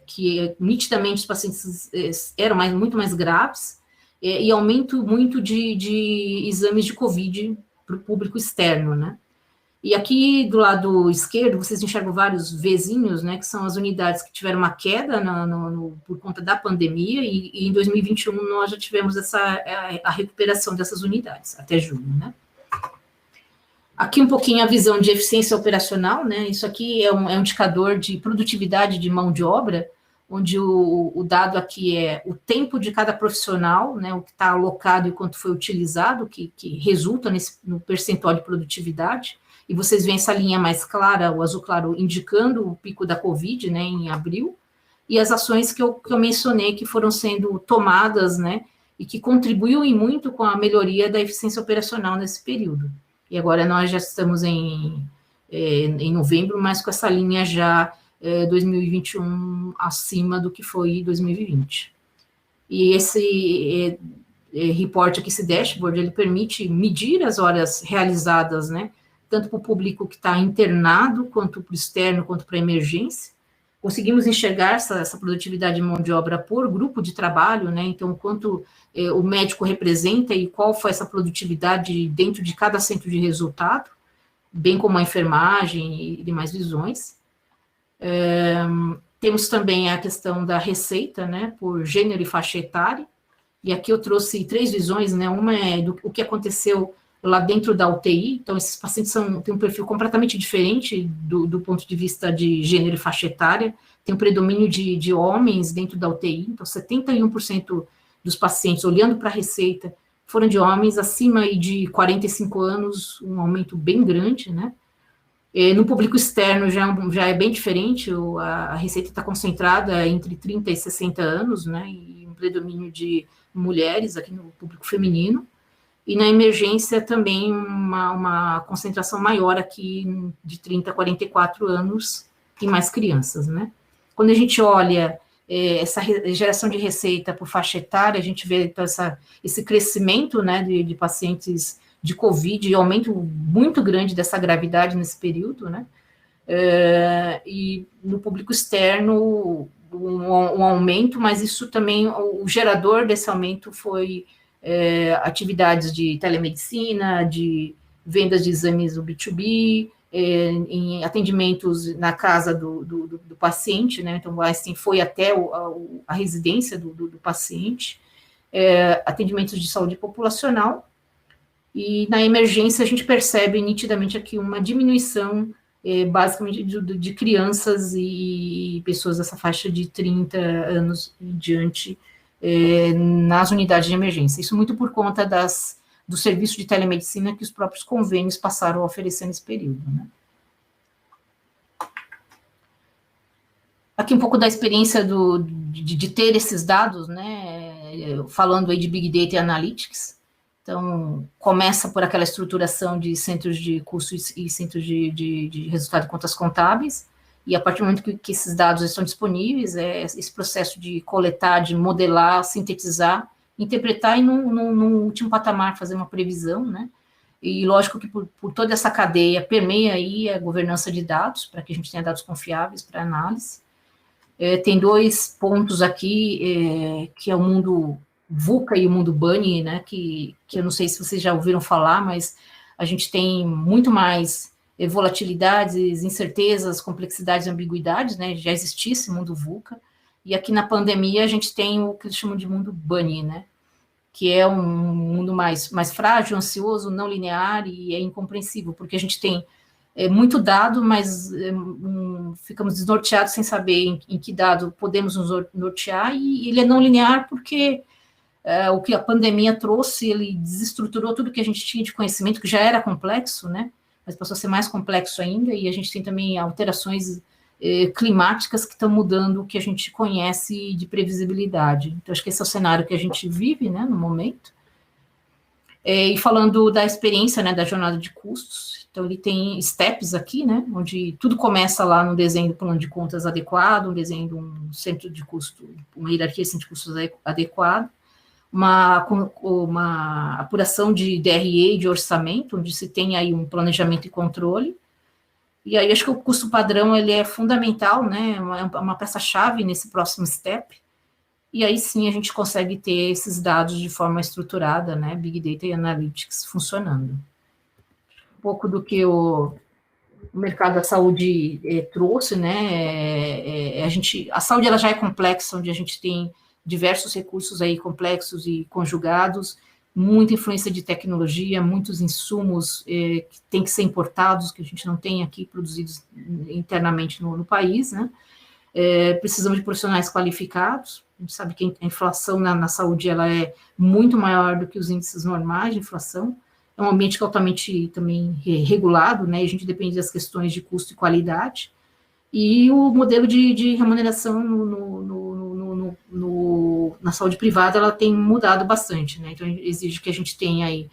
que nitidamente os pacientes eram muito mais graves, e aumento muito de exames de Covid para o público externo, né. E aqui do lado esquerdo, vocês enxergam vários Vzinhos, né, que são as unidades que tiveram uma queda por conta da pandemia, e em 2021 nós já tivemos a recuperação dessas unidades, até julho, né. Aqui um pouquinho a visão de eficiência operacional, né, isso aqui é um indicador de produtividade de mão de obra, onde o dado aqui é o tempo de cada profissional, né, o que está alocado e quanto foi utilizado, que resulta no percentual de produtividade. E vocês veem essa linha mais clara, o azul claro, indicando o pico da Covid, né, em abril, e as ações que eu mencionei que foram sendo tomadas, né, e que contribuíram muito com a melhoria da eficiência operacional nesse período. E agora nós já estamos em novembro, mas com essa linha já 2021 acima do que foi 2020. E esse report aqui, esse dashboard, ele permite medir as horas realizadas, né, tanto para o público que está internado, quanto para o externo, quanto para a emergência, conseguimos enxergar essa produtividade de mão de obra por grupo de trabalho, né? Então, quanto o médico representa e qual foi essa produtividade dentro de cada centro de resultado, bem como a enfermagem e demais visões. Temos também a questão da receita, né, por gênero e faixa etária, e aqui eu trouxe 3 visões, né, uma é o que aconteceu lá dentro da UTI, então esses pacientes têm um perfil completamente diferente do ponto de vista de gênero e faixa etária, tem um predomínio de homens dentro da UTI, então 71% dos pacientes, olhando para a receita, foram de homens acima de 45 anos, um aumento bem grande, né? No público externo já é bem diferente, a receita está concentrada entre 30 e 60 anos, né? E um predomínio de mulheres aqui no público feminino. E na emergência também uma concentração maior aqui de 30 a 44 anos e mais crianças, né? Quando a gente olha essa geração de receita por faixa etária, a gente vê então, esse crescimento, né, de pacientes de Covid, e aumento muito grande dessa gravidade nesse período, né? E no público externo, um aumento, mas isso também, o gerador desse aumento foi atividades de telemedicina, de vendas de exames do B2B, em atendimentos na casa do paciente, né? Então, o Einstein foi até a residência do paciente, atendimentos de saúde populacional, e na emergência a gente percebe nitidamente aqui uma diminuição, basicamente, de crianças e pessoas dessa faixa de 30 anos em diante, nas unidades de emergência. Isso muito por conta do serviço de telemedicina que os próprios convênios passaram a oferecer nesse período, né? Aqui um pouco da experiência de ter esses dados, né? Falando aí de Big Data e Analytics. Então, começa por aquela estruturação de centros de curso e centros de resultado de contas contábeis, e a partir do momento que esses dados estão disponíveis, esse processo de coletar, de modelar, sintetizar, interpretar e, no último patamar, fazer uma previsão, né? E lógico que por toda essa cadeia permeia aí a governança de dados, para que a gente tenha dados confiáveis para análise. Tem 2 pontos aqui, que é o mundo VUCA e o mundo Bunny, né, que eu não sei se vocês já ouviram falar, mas a gente tem muito mais volatilidades, incertezas, complexidades, ambiguidades, né, já existia esse mundo VUCA, e aqui na pandemia a gente tem o que eles chamam de mundo Bunny, né, que é um mundo mais frágil, ansioso, não linear e é incompreensível, porque a gente tem muito dado, mas ficamos desnorteados sem saber em que dado podemos nos nortear, e ele é não linear porque o que a pandemia trouxe, ele desestruturou tudo que a gente tinha de conhecimento, que já era complexo, né, mas passou a ser mais complexo ainda, e a gente tem também alterações climáticas que estão mudando o que a gente conhece de previsibilidade. Então, acho que esse é o cenário que a gente vive, né, no momento. E falando da experiência, né, da jornada de custos, então ele tem steps aqui, né, onde tudo começa lá no desenho do plano de contas adequado, um desenho de um centro de custo, uma hierarquia de centro de custos adequado, uma apuração de DRE e de orçamento, onde se tem aí um planejamento e controle. E aí acho que o custo padrão ele é fundamental, né, é uma peça-chave nesse próximo step. E aí sim a gente consegue ter esses dados de forma estruturada, né, Big Data e Analytics funcionando. Um pouco do que o mercado da saúde trouxe, né, a saúde ela já é complexa, onde a gente tem diversos recursos aí complexos e conjugados, muita influência de tecnologia, muitos insumos que têm que ser importados, que a gente não tem aqui produzidos internamente no país, né? Precisamos de profissionais qualificados. A gente sabe que a inflação na saúde ela é muito maior do que os índices normais de inflação. É um ambiente que é altamente também regulado, né? E a gente depende das questões de custo e qualidade. E o modelo de remuneração na saúde privada, ela tem mudado bastante, né? Então, exige que a gente tenha aí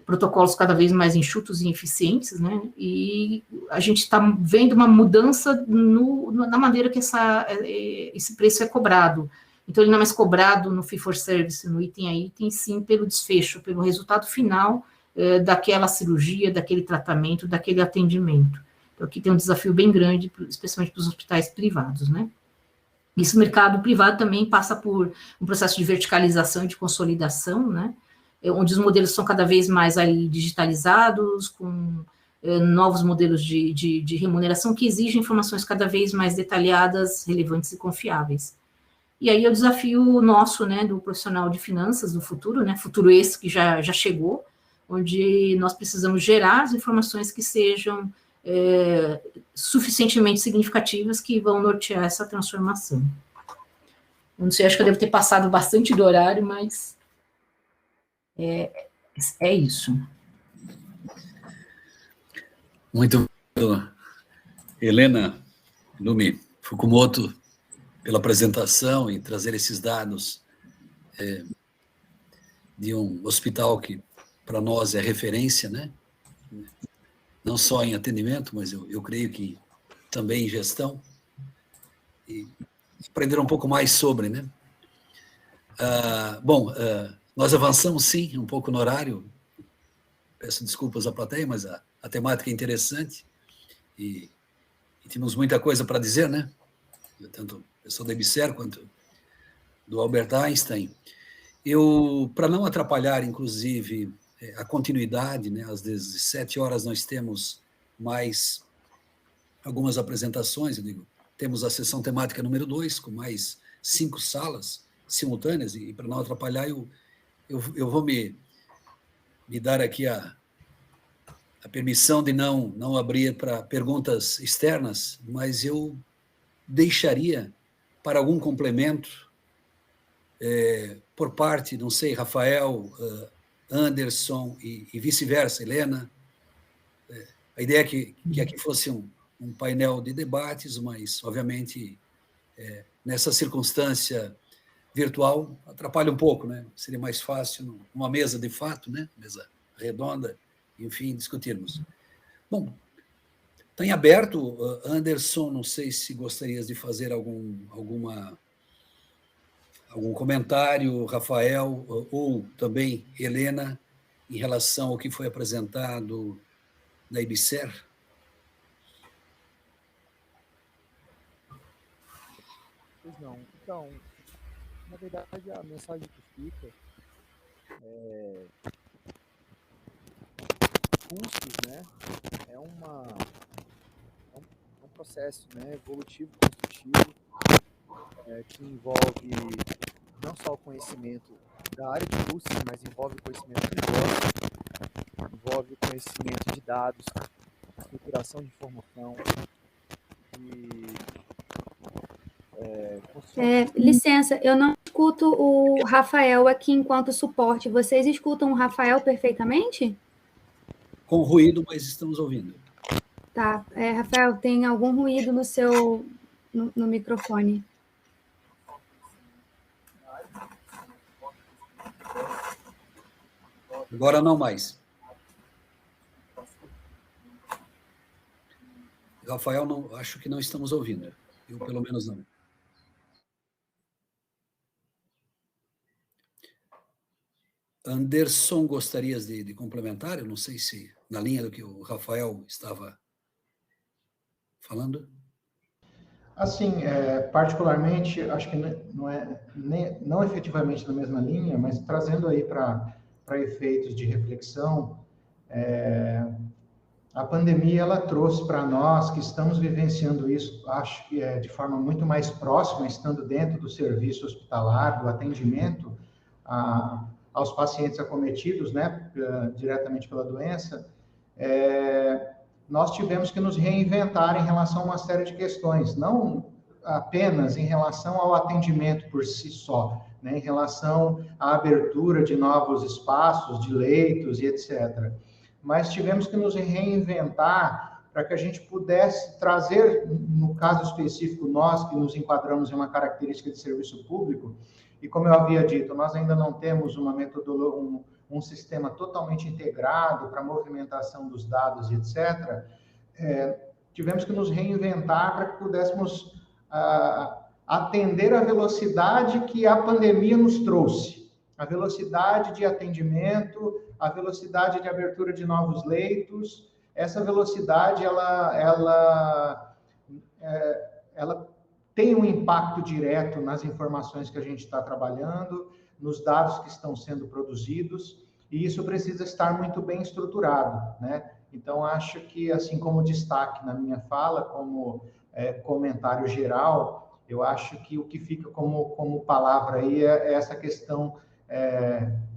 protocolos cada vez mais enxutos e eficientes, né? E a gente está vendo uma mudança na maneira que esse preço é cobrado. Então, ele não é mais cobrado no fee for service, no item a item, sim pelo desfecho, pelo resultado final daquela cirurgia, daquele tratamento, daquele atendimento. Então, aqui tem um desafio bem grande, especialmente para os hospitais privados, né? Isso, o mercado privado também passa por um processo de verticalização e de consolidação, né? Onde os modelos são cada vez mais aí digitalizados, com novos modelos de remuneração que exigem informações cada vez mais detalhadas, relevantes e confiáveis. E aí é o desafio nosso, né, do profissional de finanças do futuro, né, futuro esse que já chegou, onde nós precisamos gerar as informações que sejam suficientemente significativas que vão nortear essa transformação. Eu não sei, acho que eu devo ter passado bastante do horário, mas é isso. Muito bom. Helena Lumi Fukumoto, pela apresentação e trazer esses dados de um hospital que, para nós, é referência, né? Não só em atendimento, mas eu creio que também em gestão. E aprender um pouco mais sobre, né? Nós avançamos, sim, um pouco no horário. Peço desculpas à plateia, mas a temática é interessante e temos muita coisa para dizer, né? Tanto eu sou da IBSER quanto do Albert Einstein. Para não atrapalhar, inclusive, a continuidade, né? Às 17 horas nós temos mais algumas apresentações, temos a sessão temática número 2, com mais 5 salas simultâneas, e para não atrapalhar, eu vou me dar aqui a permissão de não abrir para perguntas externas, mas eu deixaria para algum complemento por parte, não sei, Rafael, Anderson e vice-versa, Helena. A ideia é que aqui fosse um painel de debates, mas, obviamente, nessa circunstância virtual, atrapalha um pouco, né? Seria mais fácil numa mesa de fato, né? Mesa redonda, enfim, discutirmos. Bom, está em aberto, Anderson, não sei se gostarias de fazer algum comentário, Rafael, ou também Helena, em relação ao que foi apresentado na IBSER? Pois não. Então, na verdade, a mensagem que fica custos, né, é um processo, né, evolutivo, construtivo, que envolve não só o conhecimento da área de custos, mas envolve o conhecimento de negócio, envolve o conhecimento de dados, estruturação de informação licença, eu não escuto o Rafael aqui enquanto suporte. Vocês escutam o Rafael perfeitamente? Com ruído, mas estamos ouvindo. Tá. Rafael, tem algum ruído no seu no microfone? Agora não mais. Rafael, não, acho que não estamos ouvindo. Eu, pelo menos, não. Anderson, gostarias de complementar? Eu não sei se na linha do que o Rafael estava falando. Assim, particularmente, acho que não efetivamente na mesma linha, mas trazendo aí para efeitos de reflexão, a pandemia ela trouxe para nós que estamos vivenciando isso, acho que de forma muito mais próxima, estando dentro do serviço hospitalar, do atendimento aos pacientes acometidos, né, diretamente pela doença, nós tivemos que nos reinventar em relação a uma série de questões, não apenas em relação ao atendimento por si só, né, em relação à abertura de novos espaços, de leitos e etc. Mas tivemos que nos reinventar para que a gente pudesse trazer, no caso específico, nós que nos enquadramos em uma característica de serviço público, e como eu havia dito, nós ainda não temos uma metodologia, um sistema totalmente integrado para a movimentação dos dados e etc., tivemos que nos reinventar para que pudéssemos atender a velocidade que a pandemia nos trouxe, a velocidade de atendimento, a velocidade de abertura de novos leitos, essa velocidade ela tem um impacto direto nas informações que a gente está trabalhando, nos dados que estão sendo produzidos, e isso precisa estar muito bem estruturado, né? Então, acho que, assim como destaque na minha fala, como comentário geral, eu acho que o que fica como palavra aí é essa questão,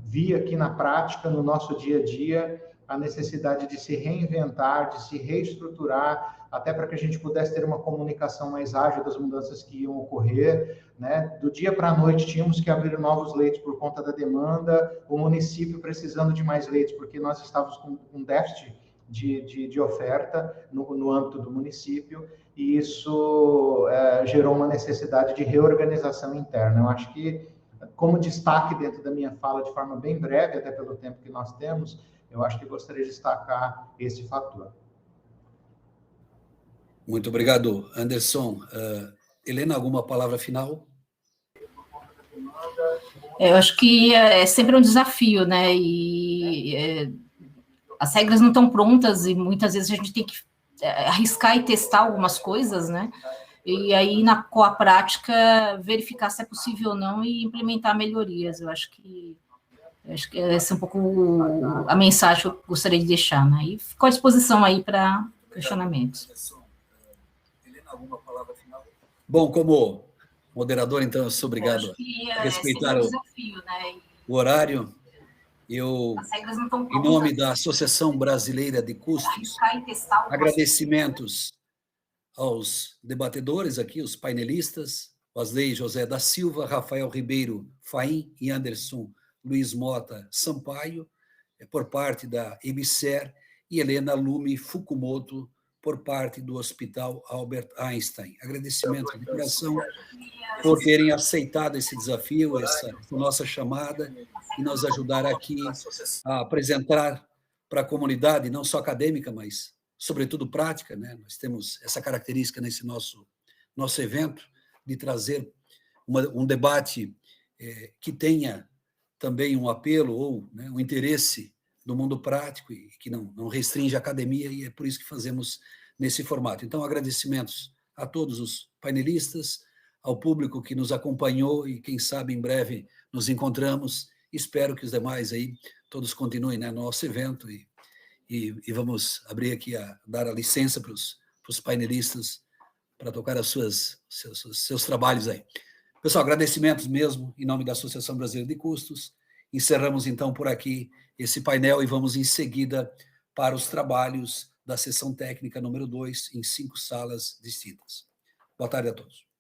vi aqui na prática, no nosso dia a dia, a necessidade de se reinventar, de se reestruturar, até para que a gente pudesse ter uma comunicação mais ágil das mudanças que iam ocorrer, né? Do dia para a noite tínhamos que abrir novos leitos por conta da demanda, o município precisando de mais leitos, porque nós estávamos com um déficit de oferta no âmbito do município, e isso gerou uma necessidade de reorganização interna. Eu acho que, como destaque dentro da minha fala, de forma bem breve, até pelo tempo que nós temos, eu acho que gostaria de destacar esse fator. Muito obrigado, Anderson. Helena, alguma palavra final? Eu acho que é sempre um desafio, né? E as regras não estão prontas e muitas vezes a gente tem que arriscar e testar algumas coisas, né? E aí, com a prática, verificar se é possível ou não e implementar melhorias. Eu acho que essa é um pouco a mensagem que eu gostaria de deixar, né? E fico à disposição aí para questionamentos. Alguma palavra final? Bom, como moderador, então, eu sou obrigado a respeitar desafio, né? o horário. Eu, em nome da Associação Brasileira de Custos, agradecimentos aos debatedores aqui, os painelistas, Wesley José da Silva, Rafael Ribeiro Faim e Anderson Luiz Mota Sampaio, por parte da EBSER, e Helena Lume Fukumoto, por parte do Hospital Albert Einstein. Agradecimento de coração por terem aceitado esse desafio, essa nossa chamada, e nos ajudar aqui a apresentar para a comunidade, não só acadêmica, mas, sobretudo, prática, né? Nós temos essa característica nesse nosso evento, de trazer um debate que tenha também um apelo ou, né, um interesse do mundo prático e que não restringe a academia, e é por isso que fazemos nesse formato. Então, agradecimentos a todos os painelistas, ao público que nos acompanhou e, quem sabe, em breve nos encontramos. Espero que os demais aí todos continuem, né, no nosso evento e vamos abrir aqui dar a licença para os painelistas para tocar seus trabalhos aí. Pessoal, agradecimentos mesmo em nome da Associação Brasileira de Custos. Encerramos, então, por aqui esse painel e vamos, em seguida, para os trabalhos da sessão técnica número 2, em 5 salas distintas. Boa tarde a todos.